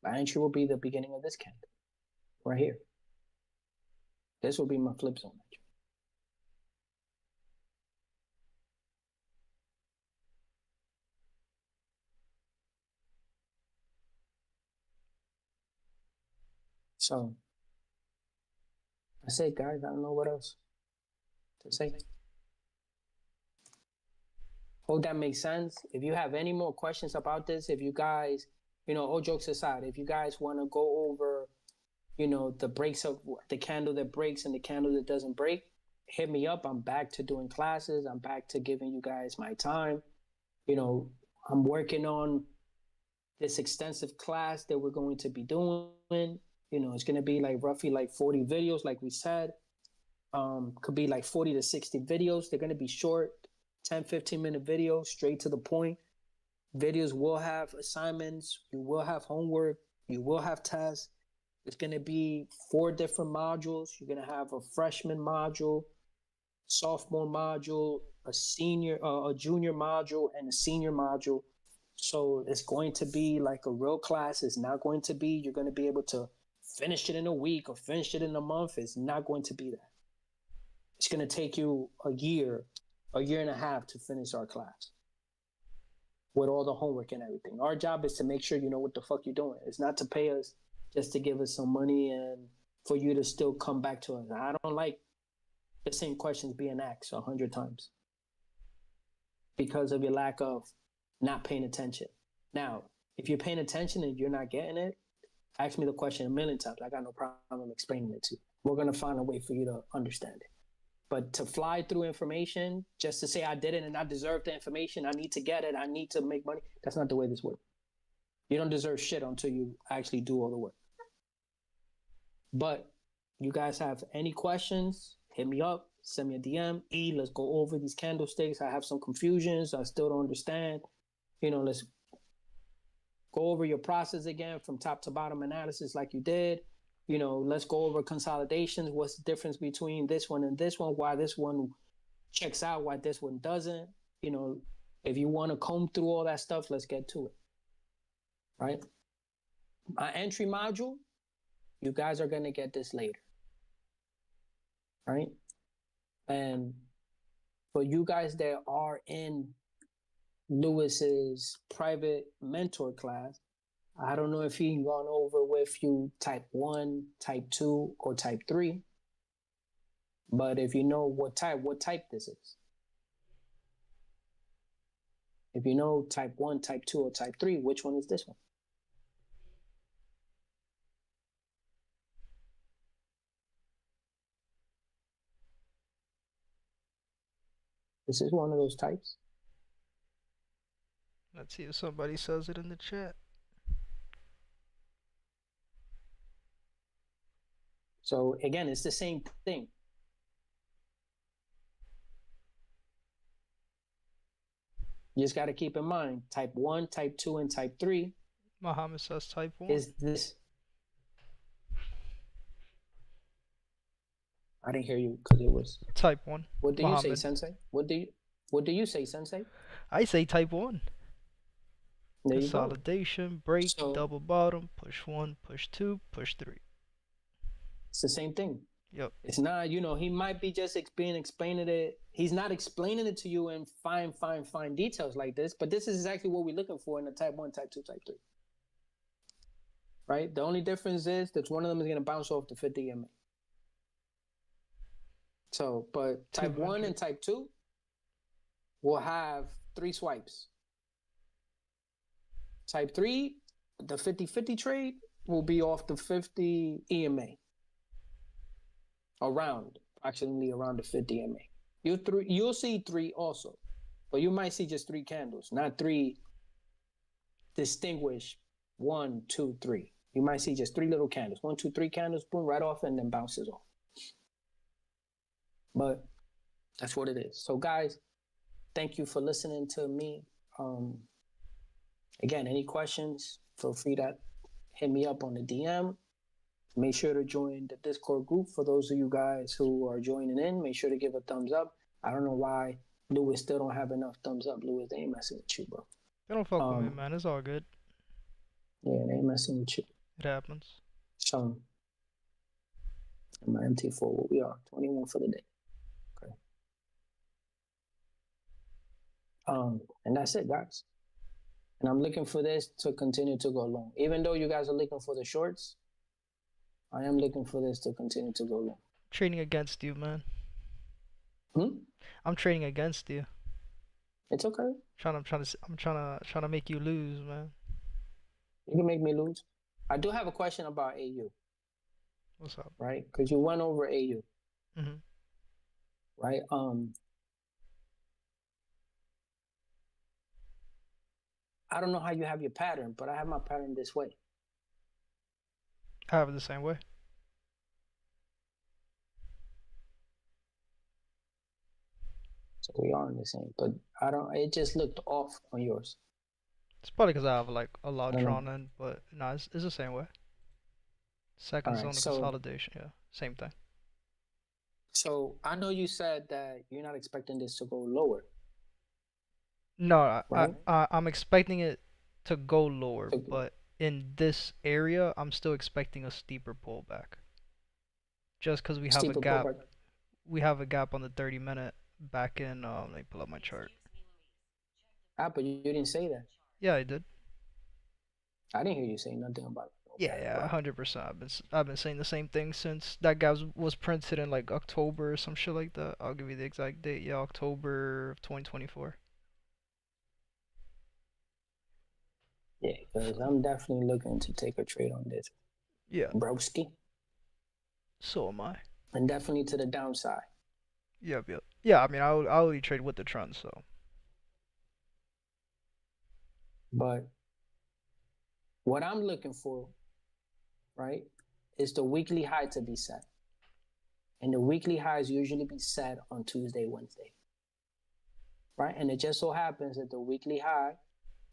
My entry will be the beginning of this candle, right here. This will be my flip zone entry. So that's it, guys. I don't know what else to say. Hope that makes sense. If you have any more questions about this, if you guys, all jokes aside, if you guys want to go over, the breaks of the candle that breaks and the candle that doesn't break, hit me up. I'm back to doing classes. I'm back to giving you guys my time. I'm working on this extensive class that we're going to be doing. It's going to be like roughly like 40 videos, like we said. Could be like 40 to 60 videos. They're going to be short, 10, 15-minute videos, straight to the point. Videos will have assignments. You will have homework. You will have tests. It's going to be 4 different modules. You're going to have a freshman module, sophomore module, a junior module, and a senior module. So it's going to be like a real class. It's not going to be, you're going to be able to finish it in a week or finish it in a month. It's not going to be that. It's going to take you a year and a half to finish our class with all the homework and everything. Our job is to make sure you know what the fuck you're doing. It's not to pay us just to give us some money and for you to still come back to us. I don't like the same questions being asked 100 times because of your lack of not paying attention. Now, if you're paying attention and you're not getting it, ask me the question a million times. I got no problem explaining it to you. We're going to find a way for you to understand it. But to fly through information just to say I did it and I deserve the information, I need to get it, I need to make money, that's not the way this works. You don't deserve shit until you actually do all the work. But you guys have any questions, hit me up, send me a DM. Let's go over these candlesticks. I have some confusions. I still don't understand. Let's go over your process again from top to bottom analysis like you did. Let's go over consolidations. What's the difference between this one and this one? Why this one checks out, why this one doesn't? If you want to comb through all that stuff, let's get to it. Right? My entry module, you guys are going to get this later. Right? And for you guys that are in Lewis's private mentor class, I don't know if he's gone over with you type 1, type 2, or type 3. But if you know what type this is. If you know type 1, type 2, or type 3, which one is this one? This is one of those types. Let's see if somebody says it in the chat. So again, it's the same thing. You just got to keep in mind, type 1, type 2, and type 3. Muhammad says type 1. Is this? I didn't hear you because it was type 1. What do Muhammad. you say, Sensei? What do you say, Sensei? I say type 1. There Consolidation, break, so, double bottom, push 1, push 2, push 3. It's the same thing. Yep. It's not, he might be just explaining it. He's not explaining it to you in fine details like this, but this is exactly what we're looking for in the type 1, type 2, type 3. Right? The only difference is that one of them is going to bounce off the 50 EMA. So, but type 1 and type 2 will have 3 swipes. Type 3, the 50-50 trade will be off the 50 EMA. Actually around the 50 EMA. You'll see 3 also, but you might see just 3 candles, not 3 distinguished 1, 2, 3. You might see just 3 little candles, 1, 2, 3 candles, boom, right off, and then bounces off. But that's what it is. So guys, thank you for listening to me. Again, any questions, feel free to hit me up on the DM. Make sure to join the Discord group. For those of you guys who are joining in, make sure to give a thumbs up. I don't know why Lewis still don't have enough thumbs up. Lewis, they ain't messing with you, bro. They don't fuck with me, man. It's all good. Yeah, they ain't messing with you. It happens. So, in my MT4, what we are, 21 for the day. Okay. And that's it, guys. And I'm looking for this to continue to go long. Even though you guys are looking for the shorts, I am looking for this to continue to go long. Trading against you, man. I'm trading against you. It's okay. I'm trying to make you lose, man. You can make me lose. I do have a question about AU. What's up? Right? Because you went over AU. Mm-hmm. Right? I don't know how you have your pattern, but I have my pattern this way. I have it the same way. So we are in the same, but it just looked off on yours. It's probably because I have like a lot drawn in, but no, it's the same way. Second zone of consolidation, yeah, same thing. So I know you said that you're not expecting this to go lower. No, right? I'm expecting it to go lower, but in this area, I'm still expecting a steeper pullback. Just because we have a gap, we have a gap on the 30-minute back in. Let me pull up my chart. But you didn't say that. Yeah, I did. I didn't hear you say nothing about it. Yeah, 100%. I've been saying the same thing since that gap was printed in like October or some shit like that. I'll give you the exact date. Yeah, October of 2024. Yeah, because I'm definitely looking to take a trade on this. Yeah. Broski. So am I. And definitely to the downside. Yep. Yeah, I mean, I only trade with the trend, so. But what I'm looking for, right, is the weekly high to be set. And the weekly highs usually be set on Tuesday, Wednesday. Right? And it just so happens that the weekly high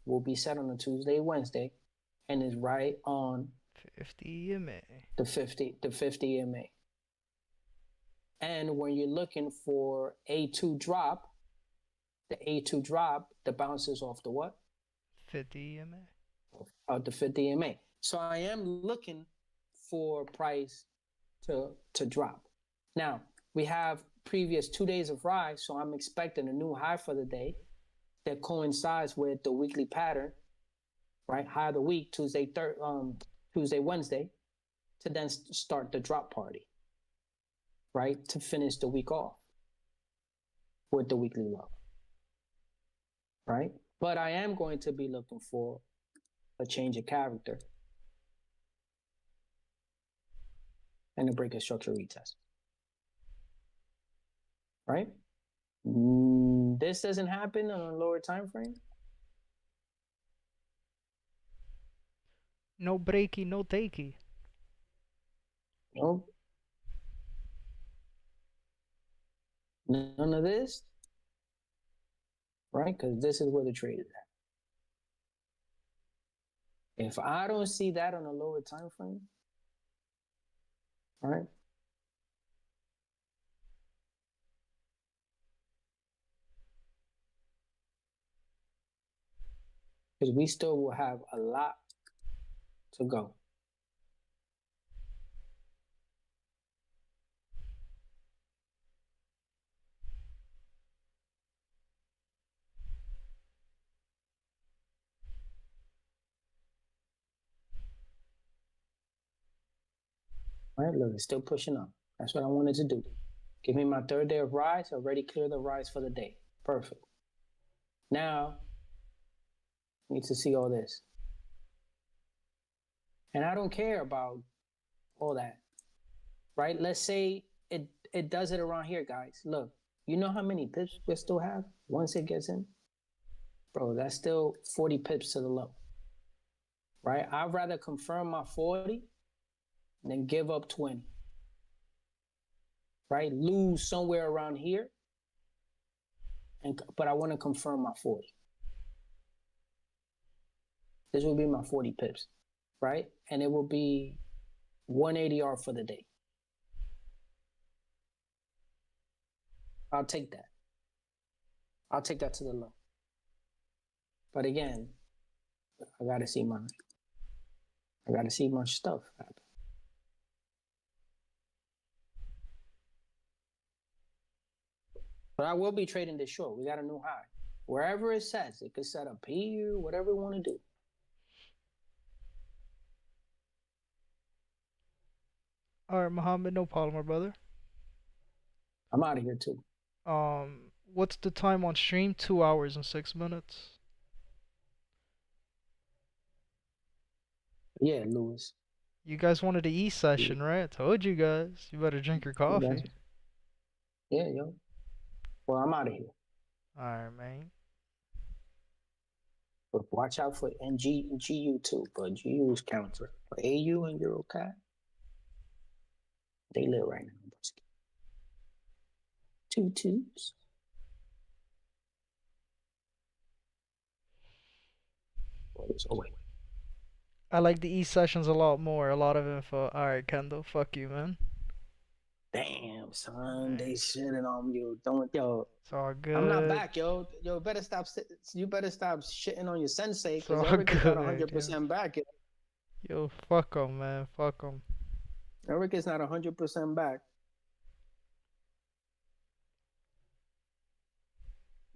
will be set on a Tuesday, Wednesday, and is right on 50 EMA. The 50 EMA. And when you're looking for a 2 drop, the A2 drop, the bounces off the what? 50 EMA. Out the 50 EMA. So I am looking for price to drop. Now, we have previous 2 days of rise, so I'm expecting a new high for the day that coincides with the weekly pattern, right? High of the week, Tuesday, Wednesday, to then start the drop party, right? To finish the week off with the weekly low, right? But I am going to be looking for a change of character and a break of structure retest, right? This doesn't happen on a lower time frame. No breaky, no takey. Nope. None of this, right? Because this is where the trade is at. If I don't see that on a lower time frame, all right, because we still will have a lot to go. All right, look, it's still pushing up. That's what I wanted to do. Give me my third day of rise, already clear the rise for the day. Perfect. Now, I need to see all this. And I don't care about all that, right? Let's say it does it around here, guys. Look, you know how many pips we still have once it gets in? Bro, that's still 40 pips to the low, right? I'd rather confirm my 40 than give up 20, right? Lose somewhere around here, but I want to confirm my 40. This will be my 40 pips, right? And it will be 1 ADR for the day. I'll take that. I'll take that to the low. But again, I gotta see my stuff happen. But I will be trading this short. We got a new high. Wherever it says, it could set up here, whatever we want to do. All right, Muhammad, no problem, my brother. I'm out of here too. What's the time on stream? 2 hours and 6 minutes. Yeah, Lewis. You guys wanted the E session, right? I told you guys. You better drink your coffee. Yeah, yo. Well, I'm out of here. All right, man. But watch out for GU too. But GU's counter. For AU and EuroCAD, they lit right now. 2 2s. Oh, wait. I like the E sessions a lot more. A lot of info. All right, Kendall. Fuck you, man. Damn, son, they shitting on you. Don't, yo. It's all good. I'm not back, yo. Yo, better stop. You better stop shitting on your sensei It's because all Eric is not good, 100% back. Yo, fuck him, man. Fuck him. Eric is not 100% back.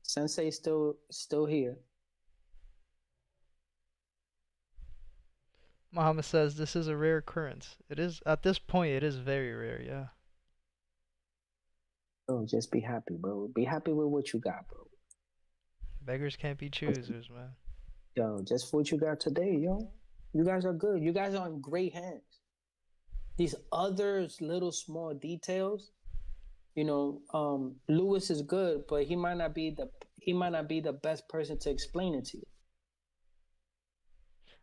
Sensei still here. Muhammad says this is a rare occurrence. It is at this point. It is very rare. Yeah. Oh, just be happy, bro. Be happy with what you got, bro. Beggars can't be choosers, man. Yo, just for what you got today, yo. You guys are good. You guys are in great hands. These other little small details, you know, Lewis is good, but he might not be the best person to explain it to you.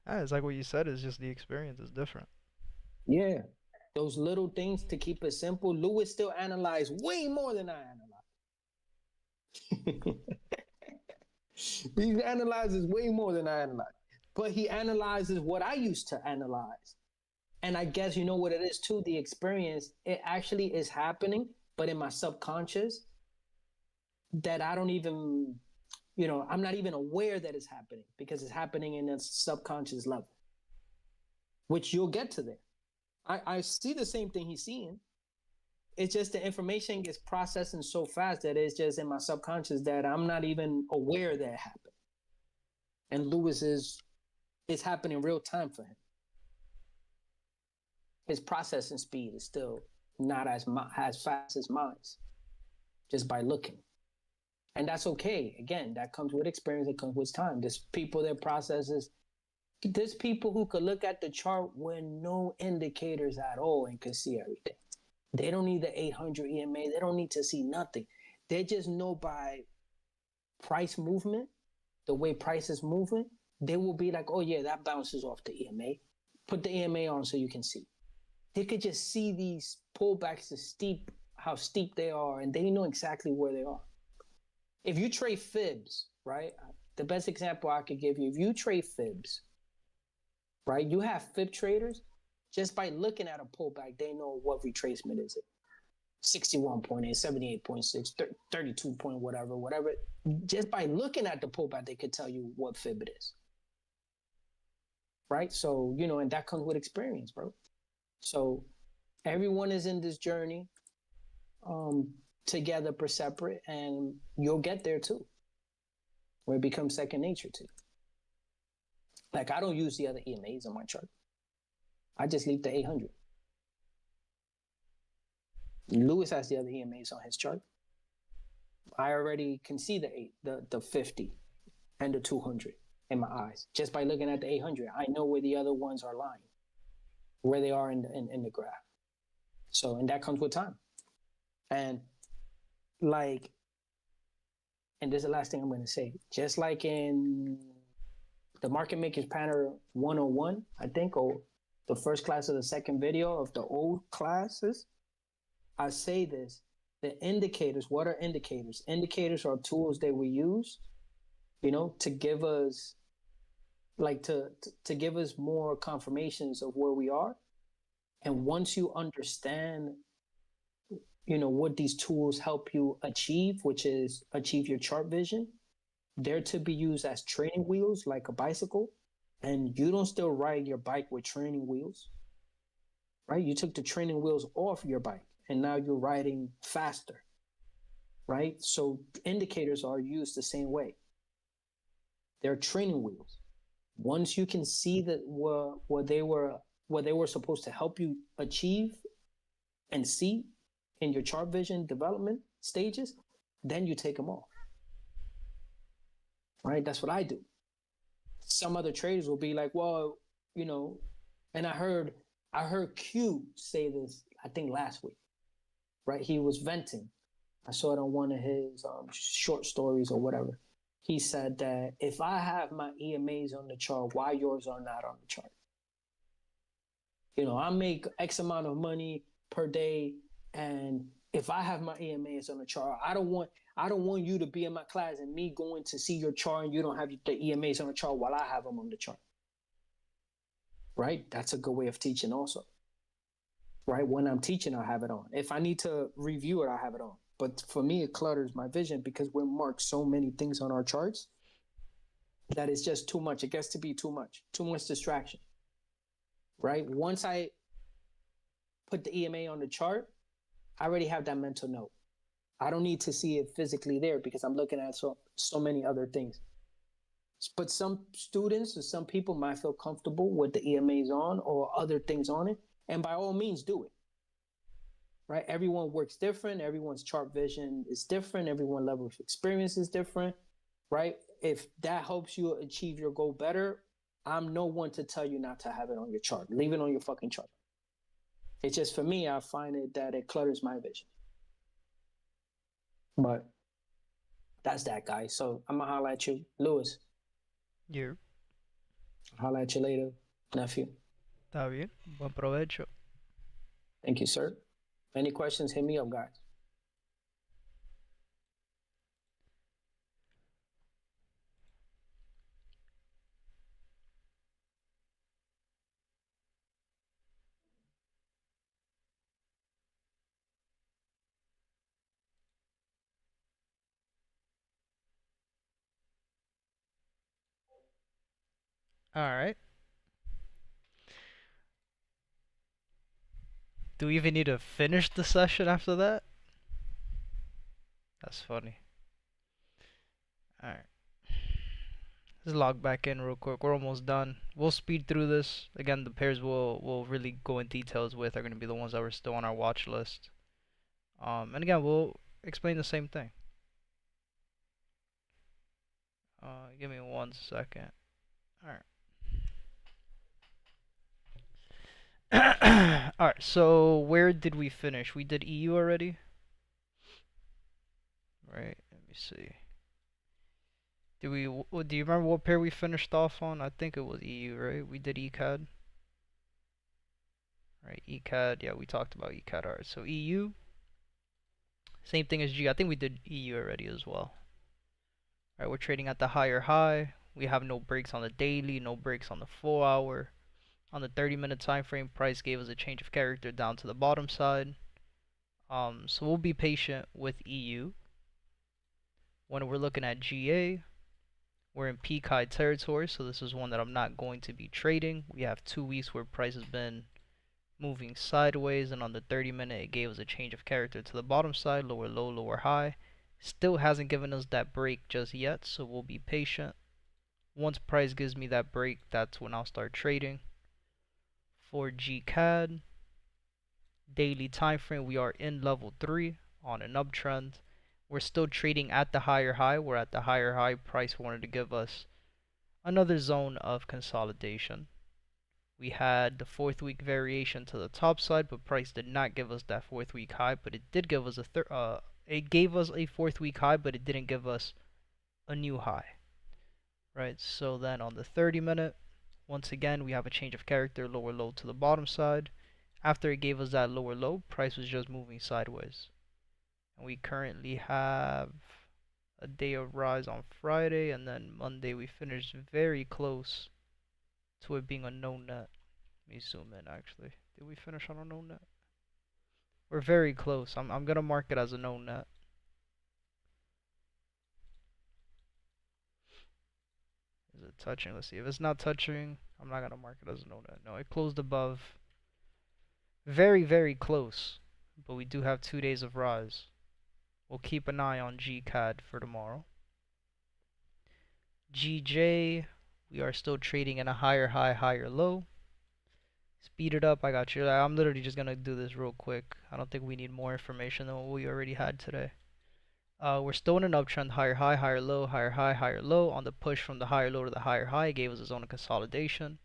It's like what you said. It's just the experience is different. Yeah, those little things to keep it simple. Lewis still analyzed way more than I analyze. He analyzes way more than I analyze, but he analyzes what I used to analyze. And I guess you know what it is too, the experience, it actually is happening, but in my subconscious that I don't even I'm not even aware that it's happening because it's happening in a subconscious level, which you'll get to there. I see the same thing he's seeing. It's just the information gets processing so fast that it's just in my subconscious that I'm not even aware that it happened. And Lewis is happening real time for him. His processing speed is still not as fast as mine, just by looking. And that's okay. Again, that comes with experience. It comes with time. There's people that processes. There's people who could look at the chart with no indicators at all and can see everything. They don't need the 800 EMA. They don't need to see nothing. They just know by price movement, the way price is moving, they will be like, oh yeah, that bounces off the EMA. Put the EMA on so you can see. They could just see these pullbacks, how steep they are, and they know exactly where they are. If you trade fibs, right? The best example I could give you, if you trade fibs, right? You have fib traders, just by looking at a pullback, they know what retracement is it. 61.8, 78.6, 32 point whatever. Just by looking at the pullback, they could tell you what fib it is. Right? So, and that comes with experience, bro. So everyone is in this journey together per separate, and you'll get there too, where it becomes second nature to you. Like, I don't use the other EMAs on my chart. I just leave the 800. Lewis has the other EMAs on his chart. I already can see the 50 and the 200 in my eyes. Just by looking at the 800, I know where the other ones are lying, where they are in the graph. So, and that comes with time. And and this is the last thing I'm going to say. Just like in the Market Makers Panel 101, I think, or the first class of the second video of the old classes, I say this, the indicators, what are indicators? Indicators are tools that we use, to give us, to give us more confirmations of where we are. And once you understand, what these tools help you achieve, which is achieve your chart vision, they're to be used as training wheels, like a bicycle. And you don't still ride your bike with training wheels, right? You took the training wheels off your bike and now you're riding faster, right? So indicators are used the same way. They're training wheels. Once you can see that what they were supposed to help you achieve and see in your chart vision development stages, then you take them off, right? That's what I do. Some other traders will be like, well, and I heard Q say this, I think last week, right? He was venting. I saw it on one of his short stories or whatever. He said that if I have my EMAs on the chart, why yours are not on the chart? I make X amount of money per day, and if I have my EMAs on the chart, I don't want you to be in my class and me going to see your chart and you don't have the EMAs on the chart while I have them on the chart. Right? That's a good way of teaching also. Right? When I'm teaching, I have it on. If I need to review it, I have it on. But for me, it clutters my vision because we mark so many things on our charts that it's just too much. It gets to be too much distraction. Right? Once I put the EMA on the chart, I already have that mental note. I don't need to see it physically there because I'm looking at so many other things. But some students or some people might feel comfortable with the EMAs on or other things on it. And by all means, do it. Right? Everyone works different. Everyone's chart vision is different. Everyone's level of experience is different. Right? If that helps you achieve your goal better, I'm no one to tell you not to have it on your chart. Leave it on your fucking chart. It's just for me, I find it that it clutters my vision. But that's that, guy. So I'm going to holler at you. Lewis. Yeah. Holler at you later, nephew. Está bien. Buen provecho. Thank you, sir. Any questions, hit me up, guys. All right. Do we even need to finish the session after that? That's funny. All right. Let's log back in real quick. We're almost done. We'll speed through this. Again, the pairs we'll really go in details with are going to be the ones that were still on our watch list. And again, we'll explain the same thing. Give me 1 second. All right. All right. So where did we finish? We did EU already, right? Let me see. Do you remember what pair we finished off on? I think it was EU, right? We did ECAD, right? ECAD. Yeah, we talked about ECAD. All right. So EU, same thing as G. I think we did EU already as well. All right. We're trading at the higher high. We have no breaks on the daily, no breaks on the 4 hour. On the 30-minute time frame, price gave us a change of character down to the bottom side. So we'll be patient with EU. When we're looking at GA, we're in peak high territory, so this is one that I'm not going to be trading. We have 2 weeks where price has been moving sideways, and on the 30-minute, it gave us a change of character to the bottom side, lower low, lower high. Still hasn't given us that break just yet, so we'll be patient. Once price gives me that break, that's when I'll start trading. For GCAD, daily time frame, we are in level 3 on an uptrend. We're still trading at the higher high. We're at the higher high. Price wanted to give us another zone of consolidation. We had the 4th week variation to the top side, but price did not give us that 4th week high, but it did give us it gave us a 4th week high, but it didn't give us a new high. Right? So then on the 30-minute, once again, we have a change of character, lower low to the bottom side. After it gave us that lower low, price was just moving sideways. And we currently have a day of rise on Friday, and then Monday we finished very close to it being a no net. Let me zoom in actually. Did we finish on a no net? We're very close. I'm gonna mark it as a no net. Is it touching? Let's see. If it's not touching, I'm not gonna mark it as a no net. No, it closed above. Very, very close. But we do have 2 days of rise. We'll keep an eye on GCAD for tomorrow. GJ, we are still trading in a higher high, higher low. Speed it up, I got you. I'm literally just gonna do this real quick. I don't think we need more information than what we already had today. We're still in an uptrend, higher high, higher low, higher high, higher low. On the push from the higher low to the higher high, it gave us a zone of consolidation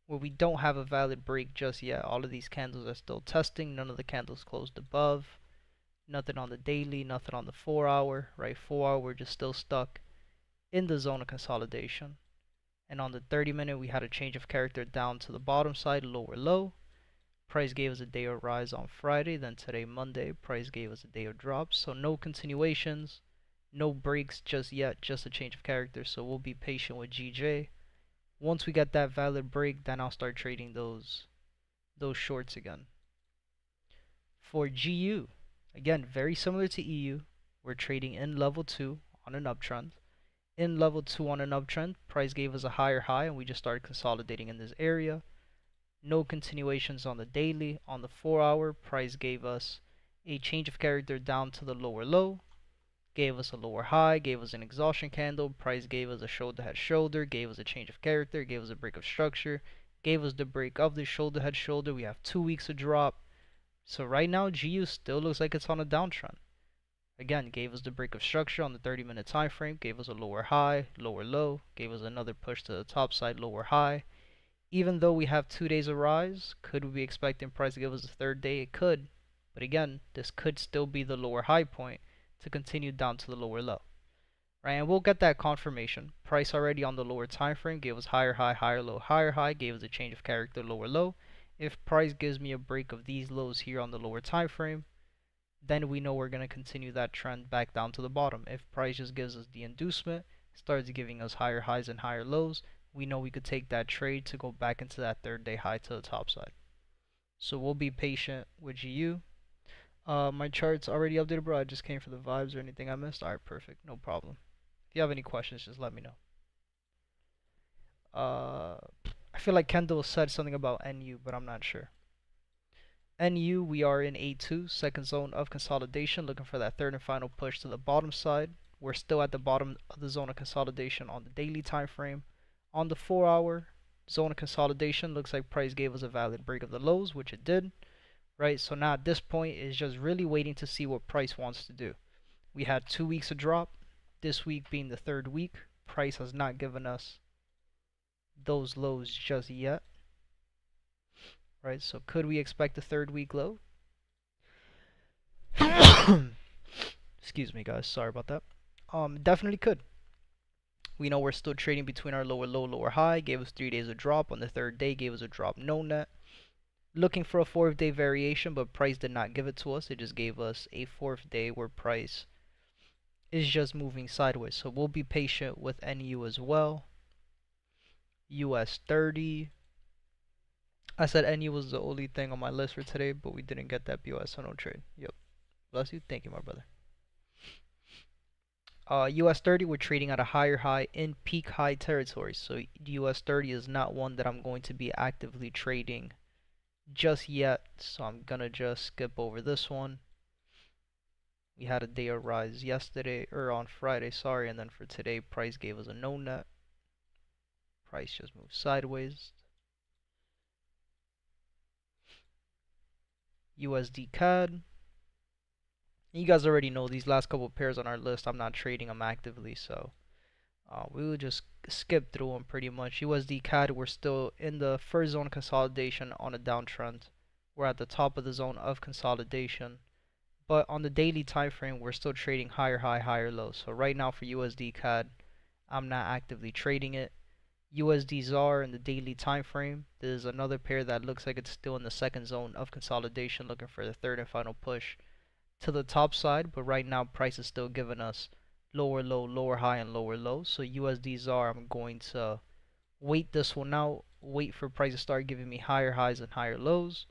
where we don't have a valid break just yet. All of these candles are still testing. None of the candles closed above. Nothing on the daily, nothing on the 4 hour, right? 4 hour, we're just still stuck in the zone of consolidation. And on the 30-minute, we had a change of character down to the bottom side, lower low. Price gave us a day of rise on Friday, then today, Monday, price gave us a day of drops. So no continuations, no breaks just yet, just a change of character. So we'll be patient with GJ. Once we get that valid break, then I'll start trading those shorts again. For GU, again, very similar to EU, we're trading in level 2 on an uptrend. In level 2 on an uptrend, price gave us a higher high and we just started consolidating in this area. No continuations on the daily. On the 4 hour, price gave us a change of character down to the lower low, gave us a lower high, gave us an exhaustion candle, price gave us a shoulder head shoulder, gave us a change of character, gave us a break of structure, gave us the break of the shoulder head shoulder. We have 2 weeks of drop. So right now, GU still looks like it's on a downtrend. Again, gave us the break of structure on the 30-minute time frame, gave us a lower high, lower low, gave us another push to the top side, lower high. Even though we have 2 days of rise, could we be expecting price to give us a third day? It could. But again, this could still be the lower high point to continue down to the lower low. Right, and we'll get that confirmation. Price already on the lower time frame gave us higher high, higher low, higher high, gave us a change of character, lower low. If price gives me a break of these lows here on the lower time frame, then we know we're going to continue that trend back down to the bottom. If price just gives us the inducement, starts giving us higher highs and higher lows, we know we could take that trade to go back into that third day high to the top side. So we'll be patient with GU. My chart's already updated, bro. I just came for the vibes or anything I missed. Alright, perfect. No problem. If you have any questions, just let me know. Uh, I feel like Kendall said something about NU, but I'm not sure. NU, we are in A2, second zone of consolidation, looking for that third and final push to the bottom side. We're still at the bottom of the zone of consolidation on the daily time frame. On the 4-hour zone of consolidation, looks like price gave us a valid break of the lows, which it did, right? So now at this point is just really waiting to see what price wants to do. We had 2 weeks of drop, this week being the third week. Price has not given us those lows just yet, right? So could we expect a third week low? Excuse me, guys. Sorry about that. Definitely could. We know we're still trading between our lower low, lower high. Gave us 3 days of drop. On the third day, gave us a drop, no net. Looking for a fourth day variation, but price did not give it to us. It just gave us a fourth day where price is just moving sideways. So we'll be patient with NU as well. US 30. I said NU was the only thing on my list for today, but we didn't get that BOS on no trade. Yep. Bless you. Thank you, my brother. US 30, we're trading at a higher high in peak high territory. So US 30 is not one that I'm going to be actively trading just yet. So I'm going to just skip over this one. We had a day of rise yesterday, or on Friday, sorry. And then for today, price gave us a no net. Price just moved sideways. USD CAD. You guys already know these last couple of pairs on our list. I'm not trading them actively, so we will just skip through them pretty much. USD CAD, we're still in the first zone consolidation on a downtrend. We're at the top of the zone of consolidation. But on the daily time frame, we're still trading higher high, higher low. So right now for USD CAD, I'm not actively trading it. USD ZAR in the daily time frame, there's another pair that looks like it's still in the second zone of consolidation, looking for the third and final push to the top side, but right now price is still giving us lower low, lower high, and lower low. So USD ZAR, I'm going to wait this one out, wait for price to start giving me higher highs and higher lows.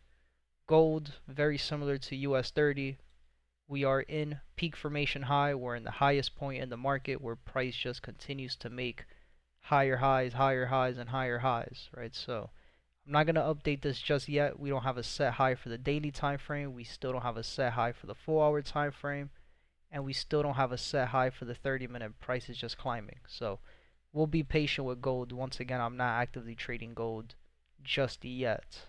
Gold, very similar to US 30. We are in peak formation high. We're in the highest point in the market where price just continues to make higher highs, and higher highs, right? So I'm not going to update this just yet. We don't have a set high for the daily time frame. We still don't have a set high for the 4-hour time frame. And we still don't have a set high for the 30-minute. Price is just climbing. So we'll be patient with gold. Once again, I'm not actively trading gold just yet.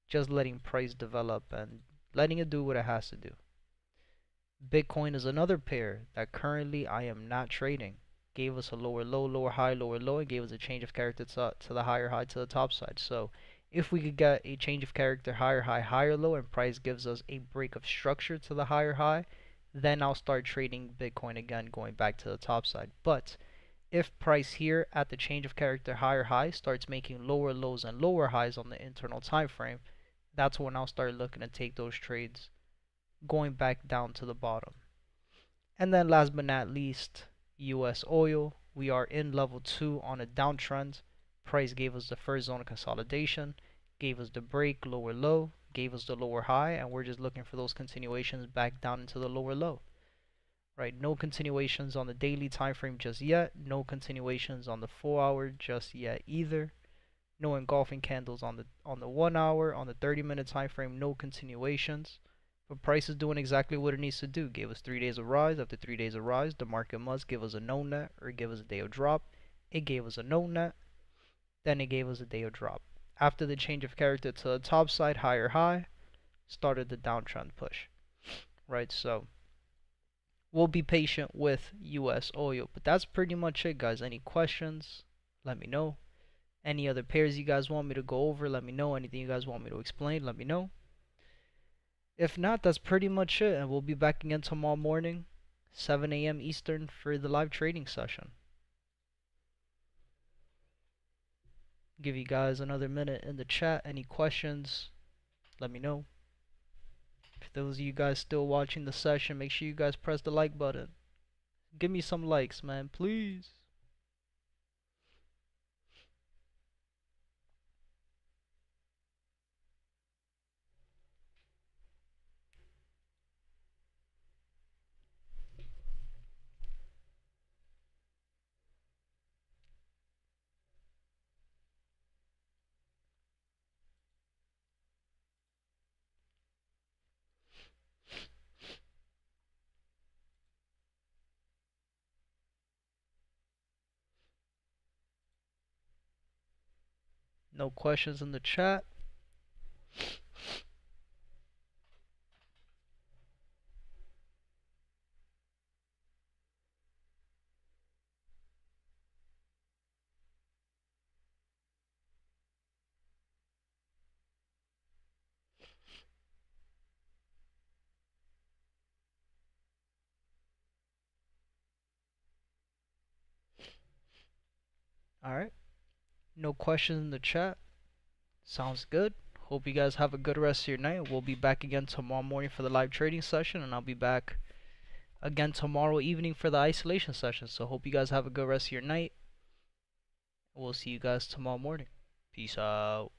Just letting price develop and letting it do what it has to do. Bitcoin is another pair that currently I am not trading. Gave us a lower low, lower high, lower low, and gave us a change of character to the higher high to the top side. So if we could get a change of character higher high, higher low, and price gives us a break of structure to the higher high, then I'll start trading Bitcoin again, going back to the top side. But if price here at the change of character higher high starts making lower lows and lower highs on the internal time frame, that's when I'll start looking to take those trades going back down to the bottom. And then last but not least, US oil. We are in level 2 on a downtrend. Price gave us the first zone of consolidation, gave us the break, lower low, gave us the lower high, and we're just looking for those continuations back down into the lower low. Right? No continuations on the daily time frame just yet. No continuations on the 4-hour just yet either. No engulfing candles on the 1-hour, on the 30-minute time frame. No continuations. But price is doing exactly what it needs to do. Gave us 3 days of rise. After 3 days of rise, the market must give us a no net or give us a day of drop. It gave us a no net. Then it gave us a day of drop. After the change of character to the top side, higher high, started the downtrend push. Right? So we'll be patient with US oil. But that's pretty much it, guys. Any questions? Let me know. Any other pairs you guys want me to go over? Let me know. Anything you guys want me to explain? Let me know. If not, that's pretty much it, and we'll be back again tomorrow morning, 7 a.m. Eastern, for the live trading session. Give you guys another minute in the chat. Any questions, let me know. For those of you guys still watching the session, make sure you guys press the like button. Give me some likes, man, please. No questions in the chat. Alright. No questions in the chat. Sounds good. Hope you guys have a good rest of your night. We'll be back again tomorrow morning for the live trading session, and I'll be back again tomorrow evening for the isolation session. So hope you guys have a good rest of your night. We'll see you guys tomorrow morning. Peace out.